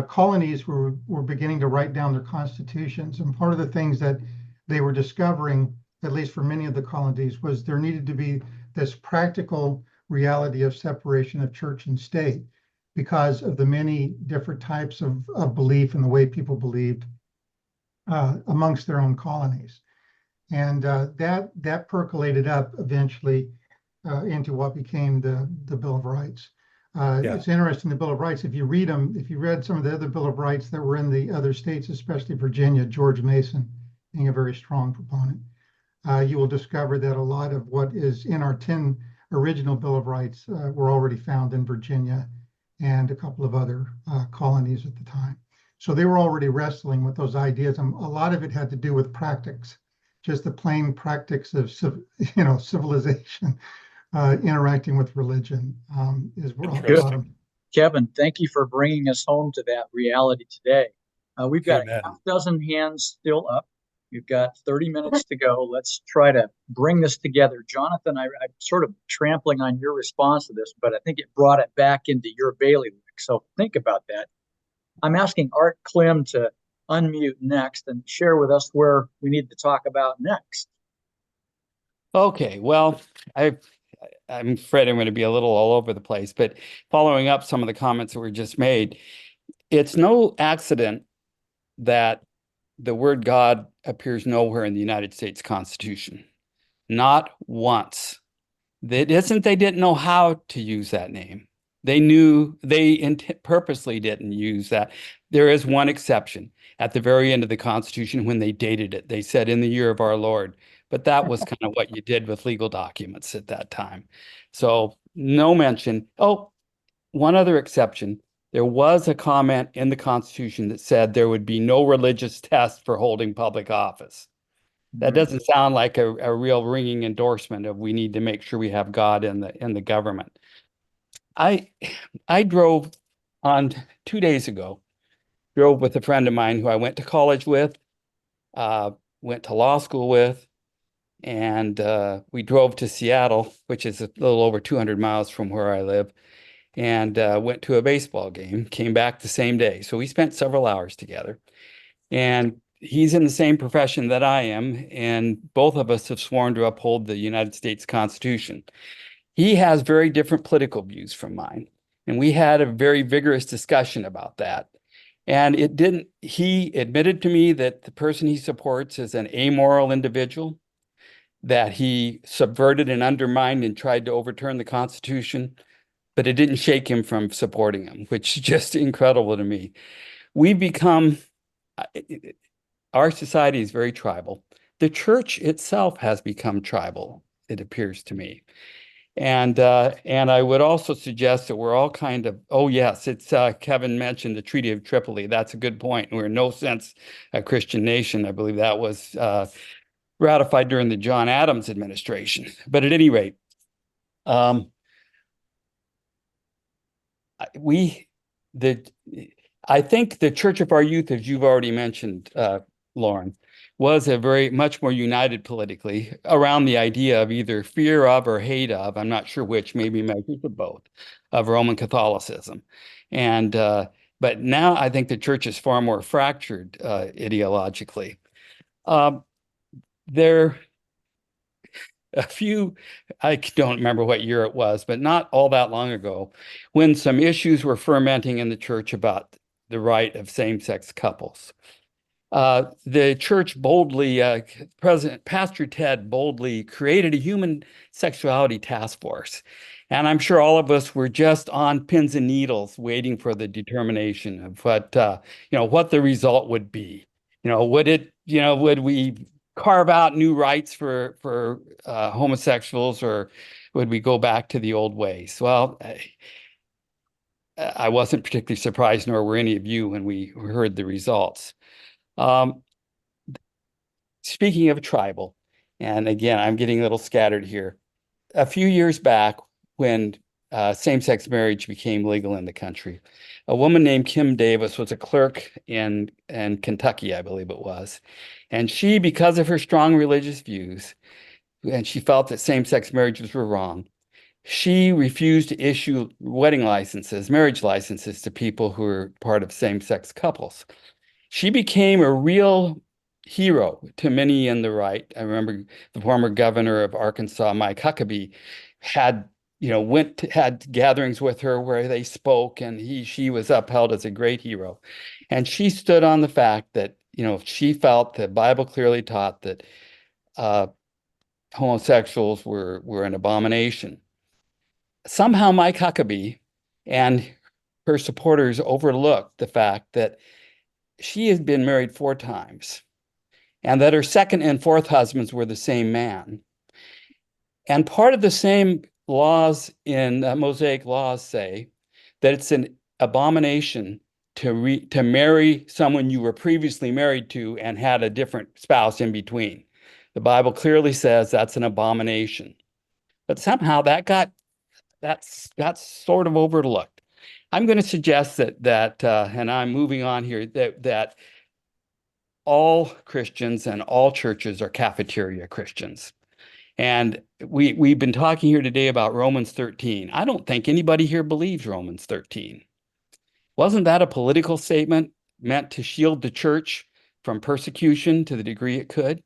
colonies were beginning to write down their constitutions. And part of the things that they were discovering, at least for many of the colonies, was there needed to be this practical reality of separation of church and state because of the many different types of belief and the way people believed amongst their own colonies. And that percolated up eventually into what became the Bill of Rights. It's interesting, the Bill of Rights, if you read them, if you read some of the other Bill of Rights that were in the other states, especially Virginia, George Mason being a very strong proponent, you will discover that a lot of what is in our 10 original Bill of Rights were already found in Virginia and a couple of other colonies at the time. So they were already wrestling with those ideas. And a lot of it had to do with practice, just the plain practice of civilization, interacting with religion is where a lot of. Kevin, thank you for bringing us home to that reality today. We've got a half dozen hands still up. We've got 30 minutes to go. Let's try to bring this together. Jonathan, I'm sort of trampling on your response to this, but I think it brought it back into your bailiwick. So think about that. I'm asking Art Klim to unmute next and share with us where we need to talk about next. Okay, well, I'm afraid I'm going to be a little all over the place, but following up some of the comments that were just made, it's no accident that the word God appears nowhere in the United States Constitution. Not once. It isn't they didn't know how to use that name. They knew they purposely didn't use that. There is one exception. At the very end of the Constitution, when they dated it, they said in the year of our Lord. But that was kind of what you did with legal documents at that time. So no mention. Oh, one other exception. There was a comment in the Constitution that said there would be no religious test for holding public office. That doesn't sound like a real ringing endorsement of we need to make sure we have God in the government. I drove on 2 days ago, drove with a friend of mine who I went to college with, went to law school with, and we drove to Seattle, which is a little over 200 miles from where I live, and went to a baseball game, came back the same day. So we spent several hours together. And he's in the same profession that I am, and both of us have sworn to uphold the United States Constitution. He has very different political views from mine, and we had a very vigorous discussion about that. And he admitted to me that the person he supports is an amoral individual, that he subverted and undermined and tried to overturn the Constitution, but it didn't shake him from supporting him, which is just incredible to me. Our society is very tribal. The church itself has become tribal, it appears to me. And I would also suggest that we're all kind of, oh yes, it's Kevin mentioned the Treaty of Tripoli. That's a good point. We're in no sense a Christian nation. I believe that was ratified during the John Adams administration. But at any rate, I think the Church of Our Youth, as you've already mentioned, Loren, was a very much more united politically around the idea of either fear of or hate of, I'm not sure which, maybe measures of both, of Roman Catholicism. And but now I think the church is far more fractured ideologically. There a few, I don't remember what year it was, but not all that long ago, when some issues were fermenting in the church about the right of same-sex couples. The church boldly, Pastor Ted boldly created a human sexuality task force. And I'm sure all of us were just on pins and needles waiting for the determination of what the result would be. Would we carve out new rights for homosexuals, or would we go back to the old ways? Well, I wasn't particularly surprised, nor were any of you, when we heard the results. Speaking of tribal, and again, I'm getting a little scattered here. A few years back, when same-sex marriage became legal in the country, a woman named Kim Davis was a clerk in Kentucky, I believe it was. And she, because of her strong religious views, and she felt that same-sex marriages were wrong, she refused to issue wedding licenses, marriage licenses, to people who were part of same-sex couples. She became a real hero to many in the right. I remember the former governor of Arkansas, Mike Huckabee, had gatherings with her where they spoke, and she was upheld as a great hero. And she stood on the fact that, she felt the Bible clearly taught that homosexuals were an abomination. Somehow Mike Huckabee and her supporters overlooked the fact that she had been married 4 times, and that her second and fourth husbands were the same man. And part of the same laws in Mosaic laws say that it's an abomination to marry someone you were previously married to and had a different spouse in between. The Bible clearly says that's an abomination. But somehow that's sort of overlooked. I'm going to suggest that and I'm moving on here, that all Christians and all churches are cafeteria Christians. And we've been talking here today about Romans 13. I don't think anybody here believes Romans 13. Wasn't that a political statement meant to shield the church from persecution to the degree it could?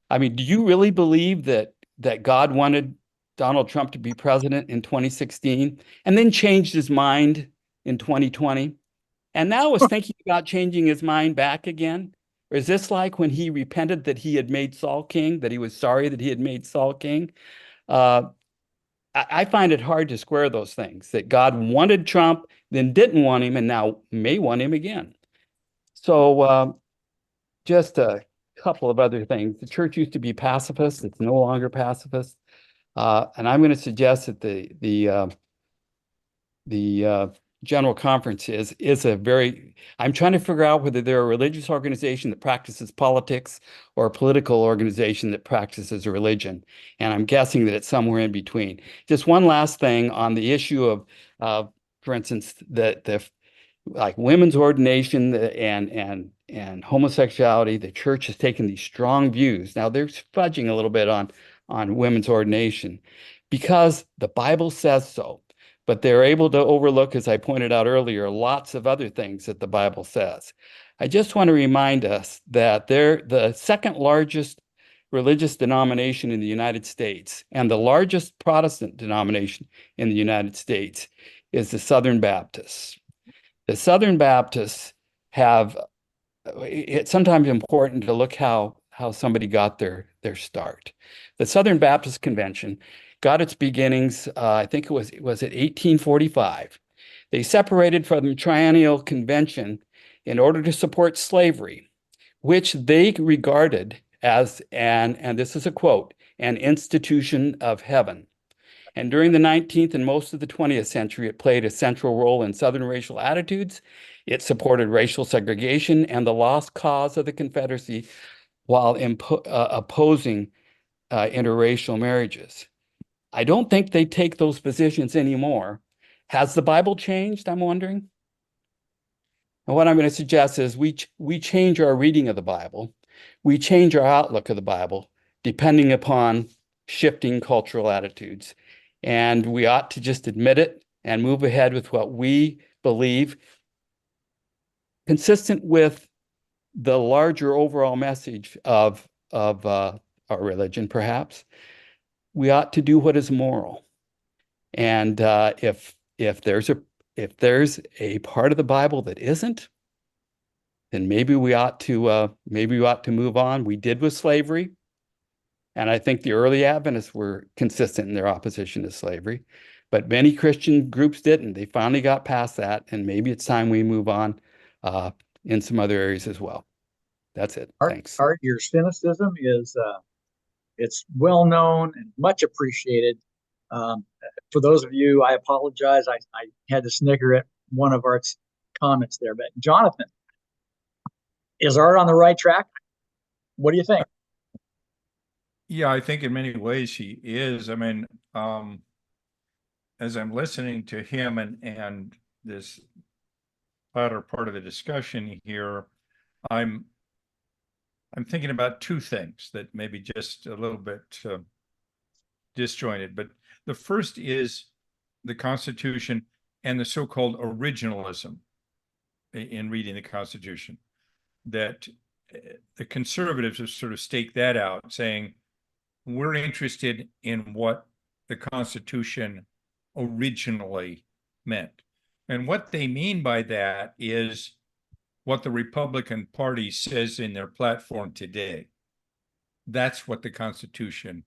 I mean, do you really believe that God wanted Donald Trump to be president in 2016 and then changed his mind in 2020? And now is thinking about changing his mind back again? Or is this like when he repented that he had made Saul king, that he was sorry that he had made Saul king? I find it hard to square those things, that God wanted Trump, then didn't want him, and now may want him again. So just a couple of other things. The church used to be pacifist. It's no longer pacifist. And I'm going to suggest that the General Conference is a very, I'm trying to figure out whether they're a religious organization that practices politics or a political organization that practices religion. And I'm guessing that it's somewhere in between. Just one last thing on the issue of for instance, the like women's ordination and homosexuality. The church has taken these strong views. Now they're fudging a little bit on women's ordination because the Bible says so. But they're able to overlook, as I pointed out earlier, lots of other things that the Bible says. I just want to remind us that they're the second largest religious denomination in the United States, and the largest Protestant denomination in the United States is the Southern Baptists. The Southern Baptists have, it's sometimes important to look how somebody got their start. The Southern Baptist Convention got its beginnings, I think it was at 1845. They separated from the Triennial Convention in order to support slavery, which they regarded as and this is a quote, an institution of heaven. And during the 19th and most of the 20th century, it played a central role in Southern racial attitudes. It supported racial segregation and the lost cause of the Confederacy while opposing interracial marriages. I don't think they take those positions anymore. Has the Bible changed, I'm wondering? And what I'm going to suggest is we change our reading of the Bible. We change our outlook of the Bible depending upon shifting cultural attitudes. And we ought to just admit it and move ahead with what we believe, consistent with the larger overall message of our religion, perhaps. We ought to do what is moral. And if there's a part of the Bible that isn't, then maybe we ought to move on. We did with slavery, and I think the early Adventists were consistent in their opposition to slavery, but many Christian groups didn't. They finally got past that, and maybe it's time we move on in some other areas as well. That's it. Thanks. Art, your cynicism is it's well known and much appreciated. For those of you, I apologize. I had to snigger at one of Art's comments there. But Jonathan, is Art on the right track? What do you think? Yeah, I think in many ways he is. I mean, as I'm listening to him and this latter part of the discussion here, I'm thinking about two things that maybe just a little bit disjointed. But the first is the Constitution and the so-called originalism in reading the Constitution, that the conservatives have sort of staked that out, saying we're interested in what the Constitution originally meant. And what they mean by that is what the Republican Party says in their platform today. That's what the Constitution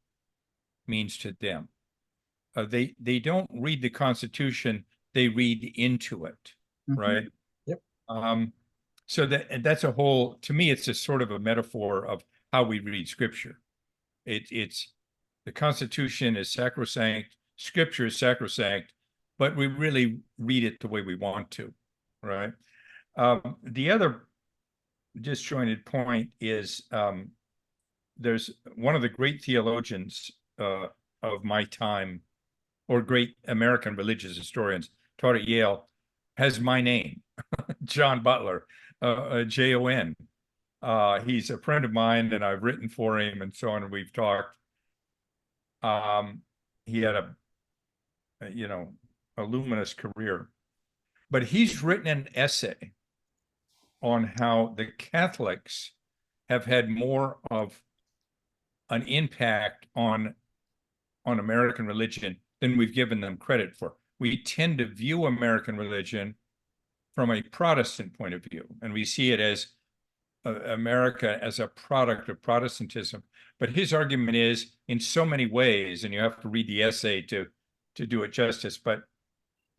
means to them. They don't read the Constitution, they read into it, right? Yep. So that's a whole, to me, it's a sort of a metaphor of how we read Scripture. It's the Constitution is sacrosanct, Scripture is sacrosanct, but we really read it the way we want to, right? The other disjointed point is there's one of the great theologians of my time, or great American religious historians, taught at Yale, has my name, John Butler, Jon. He's a friend of mine, and I've written for him, and so on. And we've talked. He had a luminous career, but he's written an essay on how the Catholics have had more of an impact on American religion than we've given them credit for. We tend to view American religion from a Protestant point of view, and we see it as America as a product of Protestantism. But his argument is, in so many ways, and you have to read the essay to do it justice, but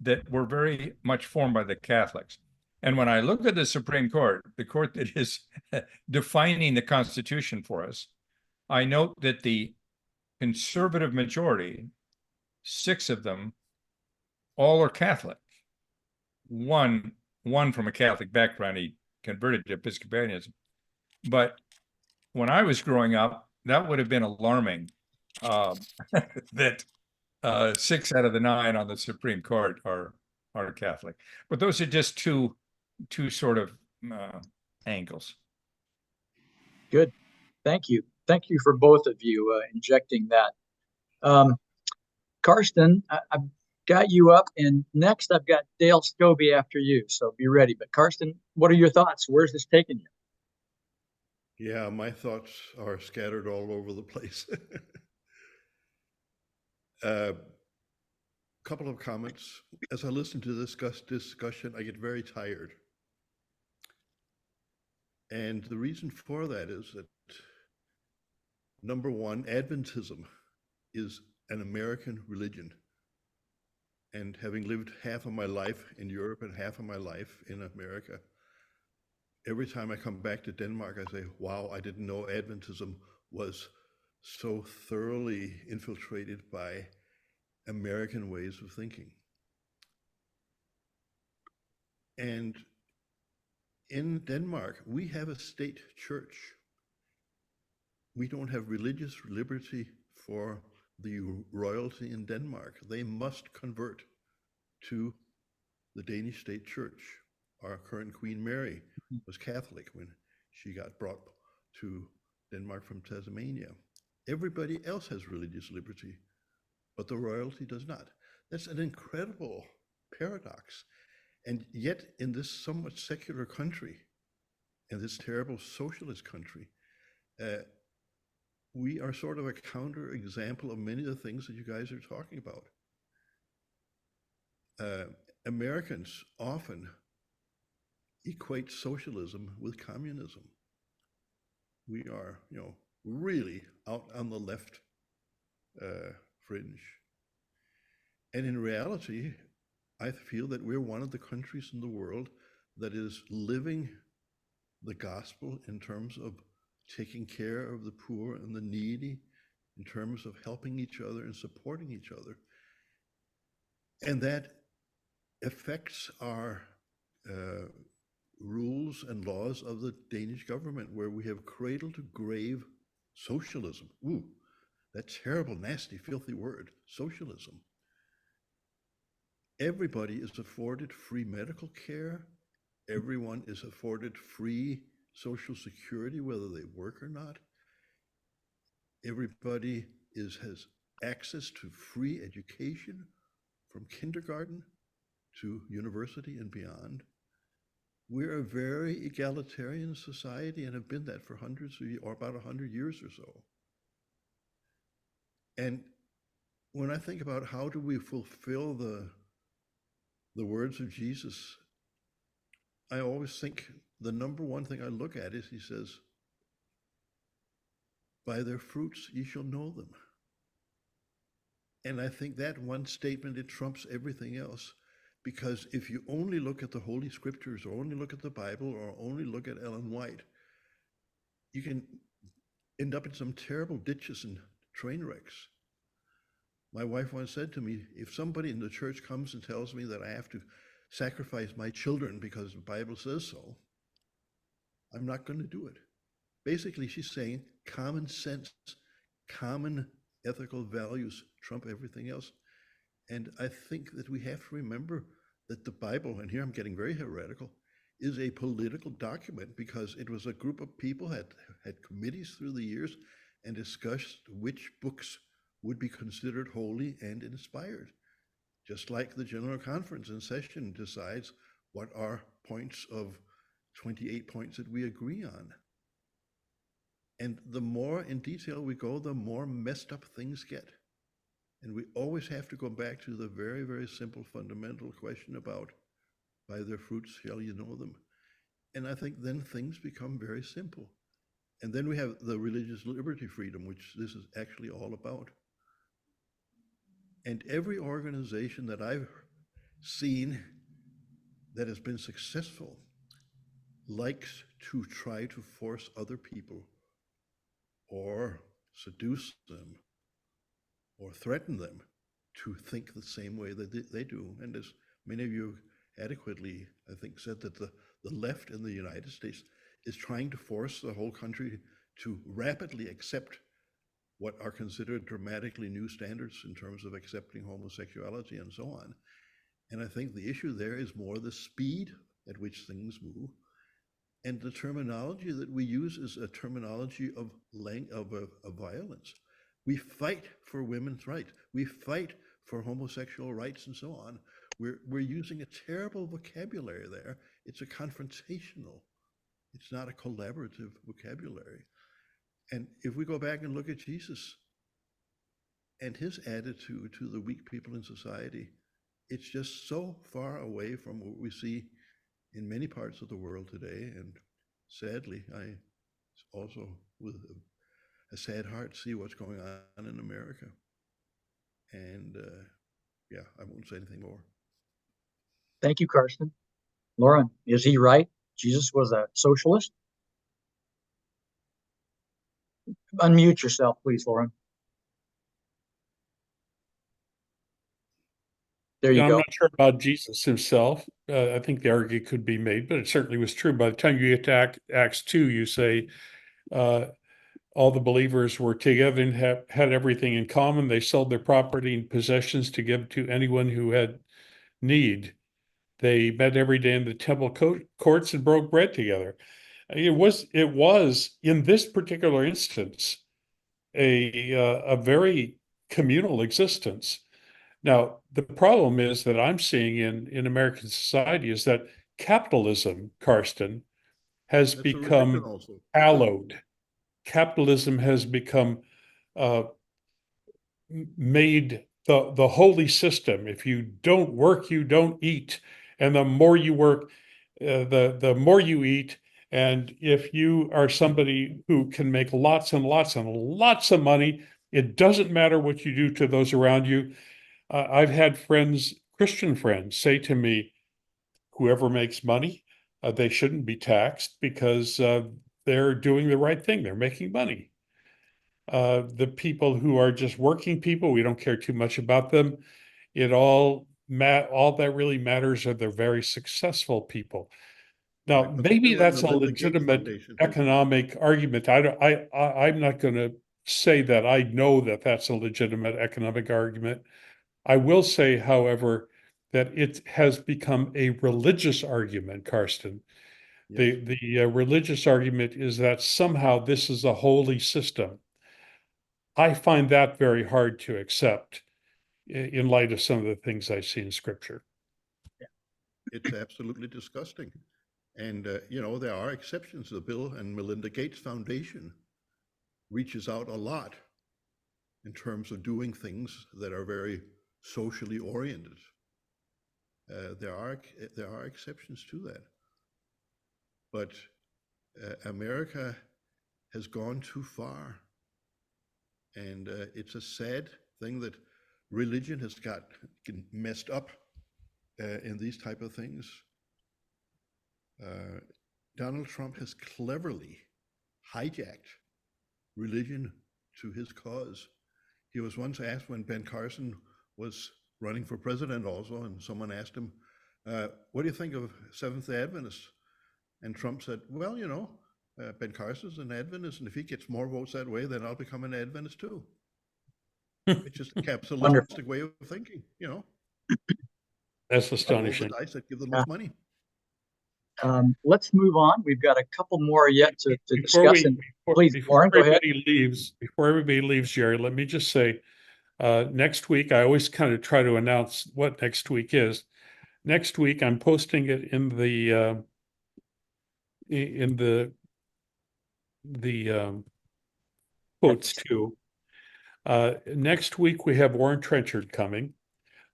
that we're very much formed by the Catholics. And when I look at the Supreme Court, the court that is defining the Constitution for us, I note that the conservative majority, 6 of them, all are Catholic. One from a Catholic background, he converted to Episcopalianism. But when I was growing up, that would have been alarming, that 6 out of the 9 on the Supreme Court are Catholic. But those are just two sort of angles. Good. Thank you. Thank you for both of you injecting that. Karsten, I've got you up, and next I've got Dale Scobie after you, so be ready. But Karsten, what are your thoughts? Where's this taking you? Yeah, my thoughts are scattered all over the place. Couple of comments. As I listen to this discussion, I get very tired. And the reason for that is that, number one, Adventism is an American religion. And having lived half of my life in Europe and half of my life in America, every time I come back to Denmark, I say, wow, I didn't know Adventism was so thoroughly infiltrated by American ways of thinking. And in Denmark, we have a state church. We don't have religious liberty for the royalty in Denmark. They must convert to the Danish state church. Our current Queen Mary was Catholic when she got brought to Denmark from Tasmania. Everybody else has religious liberty, but the royalty does not. That's an incredible paradox. And yet in this somewhat secular country, in this terrible socialist country, we are sort of a counter example of many of the things that you guys are talking about. Americans often equate socialism with communism. We are, really out on the left fringe. And in reality, I feel that we're one of the countries in the world that is living the gospel in terms of taking care of the poor and the needy, in terms of helping each other and supporting each other. And that affects our rules and laws of the Danish government, where we have cradle to grave socialism. Ooh, that terrible, nasty, filthy word, socialism. Everybody is afforded free medical care. Everyone is afforded free social security, whether they work or not. Everybody has access to free education from kindergarten to university and beyond. We're a very egalitarian society and have been that for hundreds of years, or about 100 years or so. And when I think about how do we fulfill the words of Jesus, I always think the number one thing I look at is he says, by their fruits ye shall know them. And I think that one statement, it trumps everything else, because if you only look at the Holy Scriptures, or only look at the Bible, or only look at Ellen White, you can end up in some terrible ditches and train wrecks. My wife once said to me, if somebody in the church comes and tells me that I have to sacrifice my children because the Bible says so, I'm not going to do it. Basically, she's saying common sense, common ethical values trump everything else. And I think that we have to remember that the Bible, and here I'm getting very heretical, is a political document, because it was a group of people had committees through the years and discussed which books would be considered holy and inspired. Just like the General Conference in session decides what are points of 28 points that we agree on. And the more in detail we go, the more messed up things get. And we always have to go back to the very, very simple fundamental question about, by their fruits shall you know them. And I think then things become very simple. And then we have the religious liberty freedom, which this is actually all about. And every organization that I've seen that has been successful likes to try to force other people or seduce them or threaten them to think the same way that they do. And as many of you adequately, I think, said, that the left in the United States is trying to force the whole country to rapidly accept what are considered dramatically new standards in terms of accepting homosexuality and so on. And I think the issue there is more the speed at which things move. And the terminology that we use is a terminology of violence. We fight for women's rights. We fight for homosexual rights and so on. We're using a terrible vocabulary there. It's a confrontational. It's not a collaborative vocabulary. And if we go back and look at Jesus and his attitude to the weak people in society, it's just so far away from what we see in many parts of the world today. And sadly, I also, with a sad heart, see what's going on in America. And yeah, I won't say anything more. Thank you, Karsten. Loren, is he right? Jesus was a socialist? Unmute yourself, please, Loren. There you I'm go. not sure about Jesus himself. I think the argument could be made, but it certainly was true. By the time you get to Acts 2, you say all the believers were together and had everything in common. They sold their property and possessions to give to anyone who had need. They met every day in the temple courts and broke bread together. It was in this particular instance a very communal existence. Now, the problem is that I'm seeing in American society is that capitalism, Karsten, has That's a religion become also. hallowed. Capitalism has become made the holy system. If you don't work, you don't eat. And the more you work, the more you eat. And if you are somebody who can make lots and lots and lots of money, it doesn't matter what you do to those around you. I've had friends, Christian friends, say to me, whoever makes money, they shouldn't be taxed because they're doing the right thing. They're making money. The people who are just working people, we don't care too much about them. All that really matters are the very successful people. Now, Right, but maybe still in that's the a Melinda Gates legitimate Foundation. economic argument. I'm not going to say that I know that that's a legitimate economic argument. I will say, however, that it has become a religious argument, Karsten. Yes. The religious argument is that somehow this is a holy system. I find that very hard to accept in light of some of the things I see in Scripture. It's absolutely disgusting. And, there are exceptions. The Bill and Melinda Gates Foundation reaches out a lot in terms of doing things that are very socially oriented. There are exceptions to that. But America has gone too far. And it's a sad thing that religion has got messed up in these type of things. Donald Trump has cleverly hijacked religion to his cause. He was once asked when Ben Carson was running for president also, and someone asked him, what do you think of Seventh-day Adventists? And Trump said, well, Ben Carson's an Adventist, and if he gets more votes that way, then I'll become an Adventist too. It's just a capitalistic way of thinking, That's Roll astonishing. the dice that give the most money. Let's move on. We've got a couple more yet to discuss. Please, Loren, go ahead. Before everybody leaves, Jerry, let me just say, next week, I always kind of try to announce what next week is. Next week, I'm posting it in the quotes too. Next week, we have Warren Trenchard coming.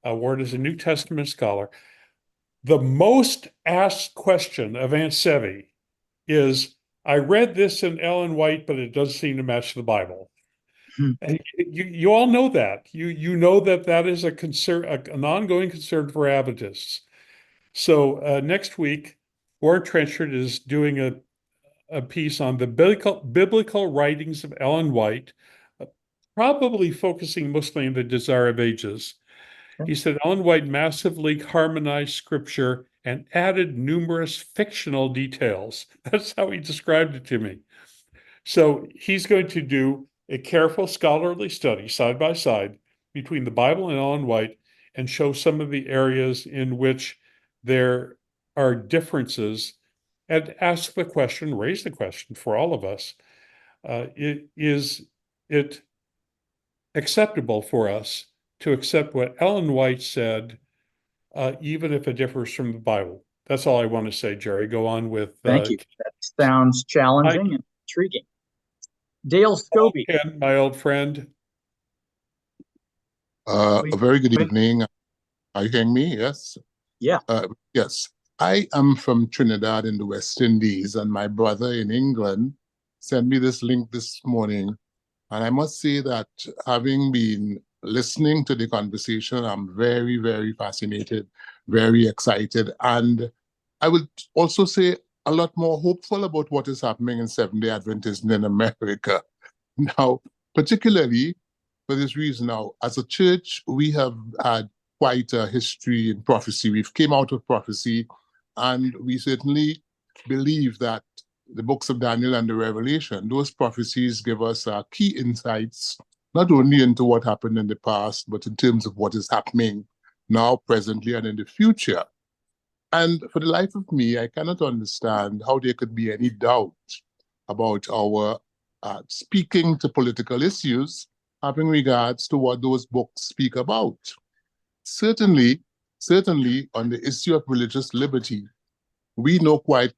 Warren is a New Testament scholar. The most asked question of Aunt Sevy is, I read this in Ellen White, but it doesn't seem to match the Bible. And you all know that. You know that is a concern, an ongoing concern for Adventists. So next week, Warren Trenchard is doing a piece on the biblical writings of Ellen White, probably focusing mostly on the Desire of Ages. He said Ellen White massively harmonized scripture and added numerous fictional details. That's how he described it to me. So he's going to do a careful scholarly study side by side between the Bible and Ellen White and show some of the areas in which there are differences and raise the question for all of us. Is it acceptable for us to accept what Ellen White said, even if it differs from the Bible? That's all I want to say, Jerry. Go on with. Thank you. That sounds challenging and intriguing. Dale Scobie. Ken, my old friend. A very good evening. Are you hearing me? Yes? Yeah. Yes. I am from Trinidad in the West Indies, and my brother in England sent me this link this morning. And I must say that having been listening to the conversation, I'm very, very fascinated, very excited. And I would also say a lot more hopeful about what is happening in Seventh-day Adventism in America. Now, particularly for this reason now, as a church, we have had quite a history in prophecy. We've came out of prophecy, and we certainly believe that the books of Daniel and the Revelation, those prophecies give us key insights, not only into what happened in the past, but in terms of what is happening now, presently, and in the future. And for the life of me, I cannot understand how there could be any doubt about our speaking to political issues, having regards to what those books speak about. Certainly on the issue of religious liberty, we know quite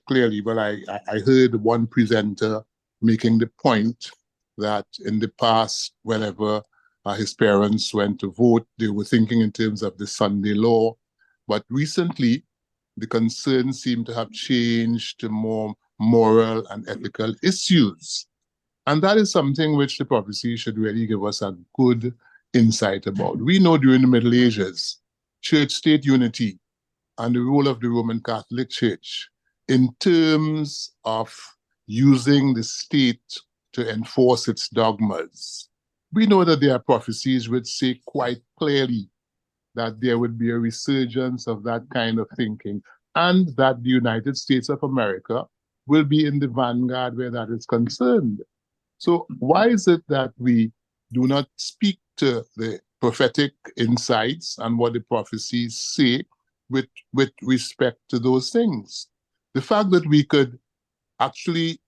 clearly, but I heard one presenter making the point that in the past, whenever his parents went to vote, they were thinking in terms of the Sunday law. But recently, the concerns seem to have changed to more moral and ethical issues. And that is something which the prophecy should really give us a good insight about. We know during the Middle Ages, church-state unity and the role of the Roman Catholic Church in terms of using the state to enforce its dogmas. We know that there are prophecies which say quite clearly that there would be a resurgence of that kind of thinking, and that the United States of America will be in the vanguard where that is concerned. So why is it that we do not speak to the prophetic insights and what the prophecies say with respect to those things? The fact that we could actually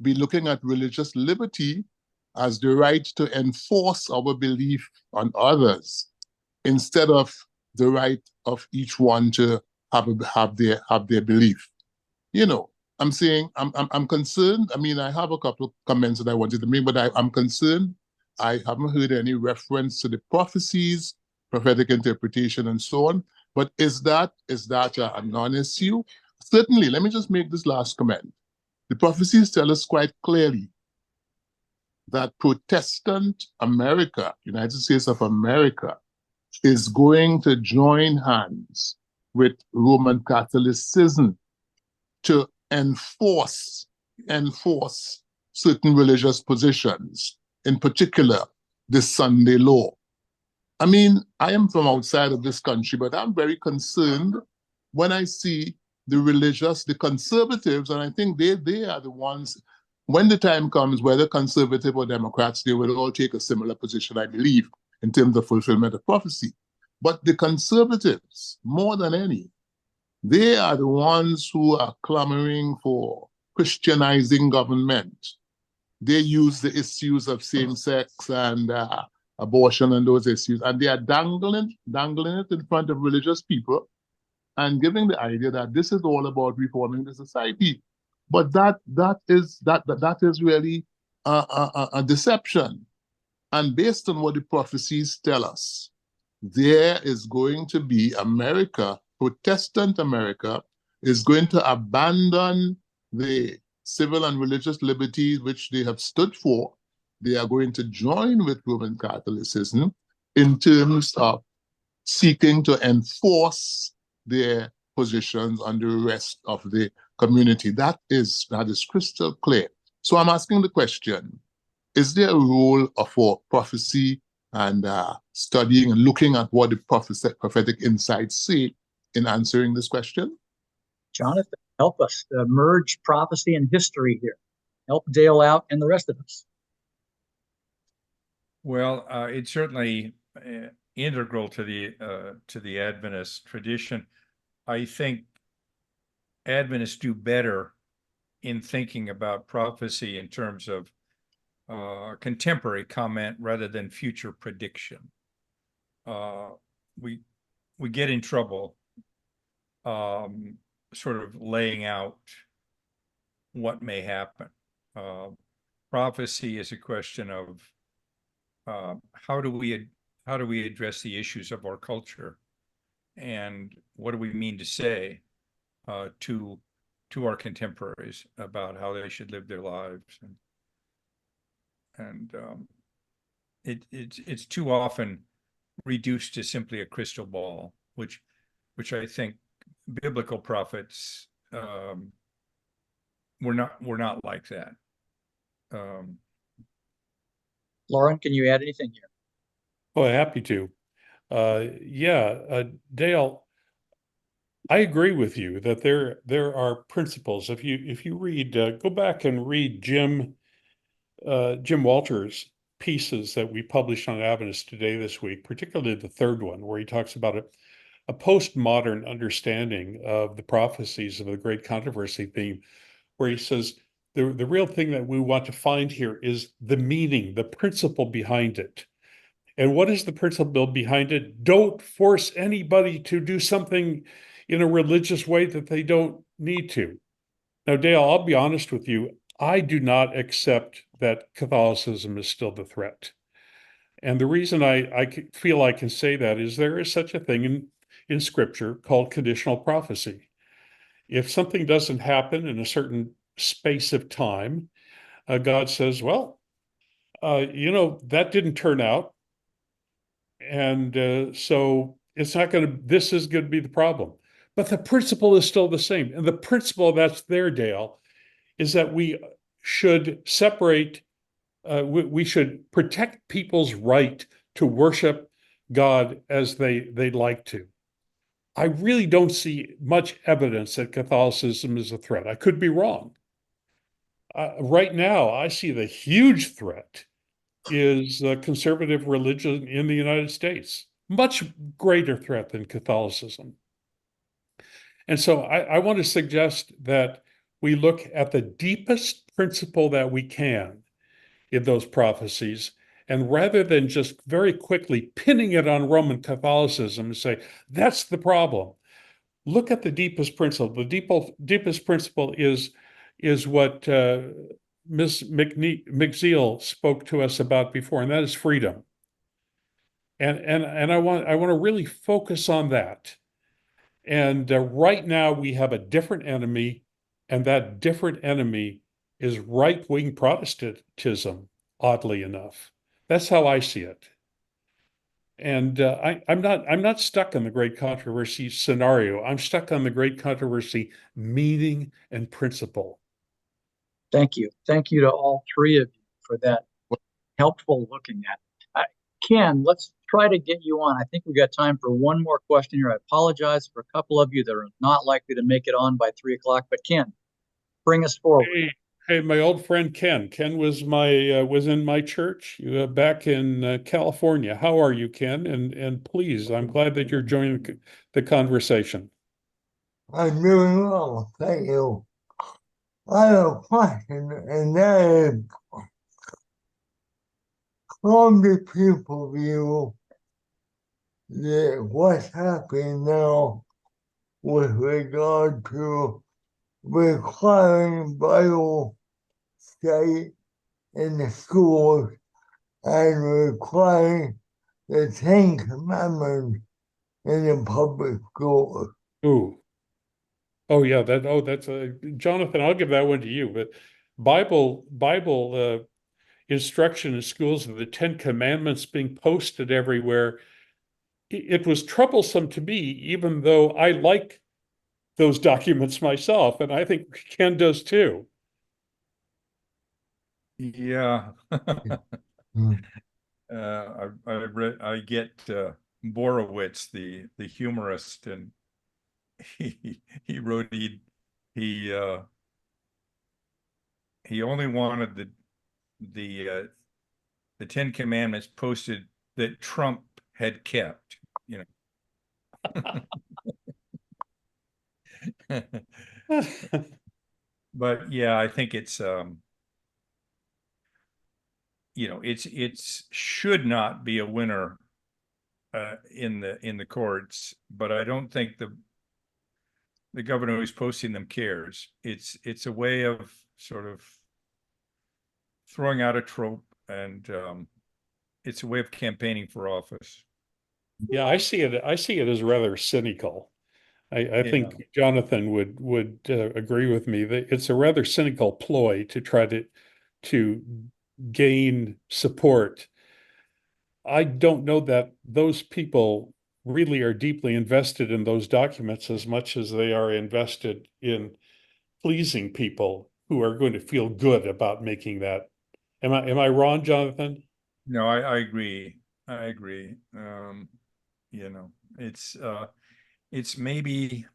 be looking at religious liberty as the right to enforce our belief on others, instead of the right of each one to have their belief. You know, I'm saying I'm concerned. I mean, I have a couple of comments that I wanted to make, but I'm concerned. I haven't heard any reference to the prophecies, prophetic interpretation, and so on. But is that a non-issue? Certainly. Let me just make this last comment. The prophecies tell us quite clearly that Protestant America, United States of America, is going to join hands with Roman Catholicism to enforce certain religious positions, in particular, the Sunday law. I mean, I am from outside of this country, but I'm very concerned when I see the conservatives, and I think they are the ones, when the time comes, whether conservative or Democrats, they will all take a similar position, I believe, in terms of fulfillment of prophecy. But the conservatives, more than any, they are the ones who are clamoring for Christianizing government. They use the issues of same-sex and abortion and those issues, and they are dangling it in front of religious people and giving the idea that this is all about reforming the society. But that is really a deception. And based on what the prophecies tell us, there is going to be America, Protestant America, is going to abandon the civil and religious liberties which they have stood for. They are going to join with Roman Catholicism in terms of seeking to enforce their positions on the rest of the community. That is crystal clear. So I'm asking the question, is there a role for prophecy and studying and looking at what the prophetic insights say in answering this question? Jonathan, help us merge prophecy and history here. Help Dale out and the rest of us. Well, it's certainly integral to the Adventist tradition. I think Adventists do better in thinking about prophecy in terms of contemporary comment rather than future prediction. We get in trouble sort of laying out what may happen. Prophecy is a question of how do we address the issues of our culture, and what do we mean to say to our contemporaries about how they should live their lives, and it's too often reduced to simply a crystal ball, which I think biblical prophets were not like that. Loren, can you add anything here? Oh, happy to. Dale, I agree with you that there are principles. If you read, go back and read Jim Walter's pieces that we published on Adventist Today this week, particularly the third one, where he talks about a postmodern understanding of the prophecies of the Great Controversy theme, where he says the real thing that we want to find here is the meaning, the principle behind it. And what is the principle behind it? Don't force anybody to do something in a religious way that they don't need to. Now, Dale, I'll be honest with you. I do not accept that Catholicism is still the threat. And the reason I feel I can say that is there is such a thing in Scripture called conditional prophecy. If something doesn't happen in a certain space of time, God says, well, that didn't turn out. And so this is going to be the problem. But the principle is still the same. And the principle that's there, Dale, is that we should separate, we should protect people's right to worship God as they'd like to. I really don't see much evidence that Catholicism is a threat. I could be wrong. Right now, I see the huge threat is conservative religion in the United States. Much greater threat than Catholicism. And so I want to suggest that we look at the deepest principle that we can in those prophecies, and rather than just very quickly pinning it on Roman Catholicism and say, that's the problem, look at the deepest principle. The deepest principle is what Ms. McZeal spoke to us about before, and that is freedom. And I want to really focus on that. And right now we have a different enemy, and that different enemy is right-wing Protestantism, oddly enough. That's how I see it. And I'm not stuck on the great controversy scenario. I'm stuck on the great controversy meaning and principle. Thank you. Thank you to all three of you for that helpful looking at. Ken, let's try to get you on. I think we've got time for one more question here. I apologize for a couple of you that are not likely to make it on by 3 o'clock, but Ken, bring us forward. Hey, my old friend Ken. Ken was in my church back in California. How are you, Ken? And please, I'm glad that you're joining the conversation. I'm doing well, thank you. I have a question, and that is, how do people view what's happening now with regard to requiring Bible study in the schools and requiring the Ten Commandments in the public schools? Ooh. Oh yeah, that's Jonathan, I'll give that one to you, but Bible instruction in schools of the Ten Commandments being posted everywhere, it was troublesome to me, even though I like those documents myself, and I think Ken does too. Yeah. I get Borowitz, the humorist, and he wrote he only wanted the Ten Commandments posted that Trump had kept, But yeah, I think it's it's should not be a winner in the courts, but I don't think the governor who's posting them cares. It's a way of sort of throwing out a trope, and it's a way of campaigning for office. Yeah, I see it as rather cynical. I think Jonathan would agree with me that it's a rather cynical ploy to try to gain support. I don't know that those people really are deeply invested in those documents as much as they are invested in pleasing people who are going to feel good about making that. Am I wrong, Jonathan? No, I agree. I agree. You know, it's maybe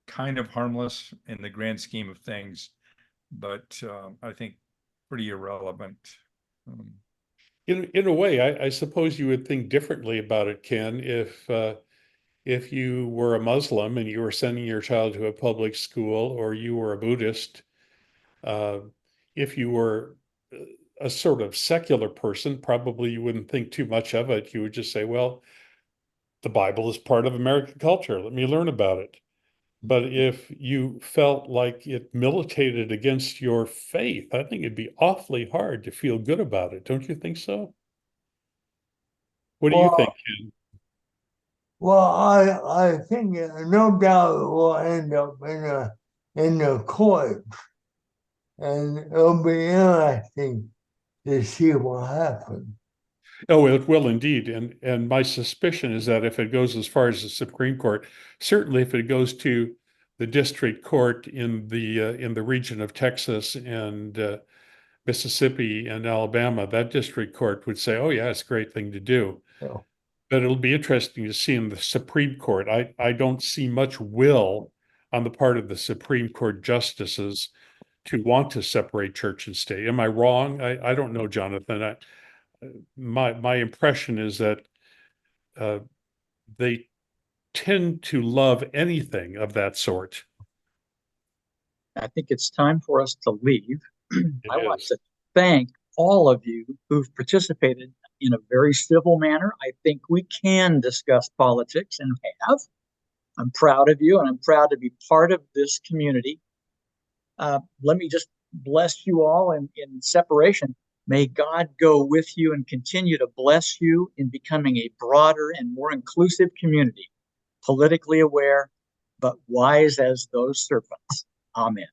kind of harmless in the grand scheme of things, but I think pretty irrelevant. In a way, I suppose you would think differently about it, Ken, if you were a Muslim and you were sending your child to a public school, or you were a Buddhist. If you were a sort of secular person, probably you wouldn't think too much of it. You would just say, well, the Bible is part of American culture. Let me learn about it. But if you felt like it militated against your faith, I think it'd be awfully hard to feel good about it. Don't you think so? What do you think, Ken? Well, I think no doubt it will end up in the court, and it'll be interesting to see what happens. Oh, it will indeed. And my suspicion is that if it goes as far as the Supreme Court, certainly if it goes to the district court in the region of Texas and Mississippi and Alabama, that district court would say, "Oh yeah, it's a great thing to do." Yeah. But it'll be interesting to see in the Supreme Court. I don't see much will on the part of the Supreme Court justices to want to separate church and state. Am I wrong? I don't know, Jonathan. My impression is that they tend to love anything of that sort. I think it's time for us to leave. I want is. to thank all of you who've participated in a very civil manner. I think we can discuss politics and have. I'm proud of you, and I'm proud to be part of this community. Let me just bless you all in separation. May God go with you and continue to bless you in becoming a broader and more inclusive community, politically aware, but wise as those serpents. Amen.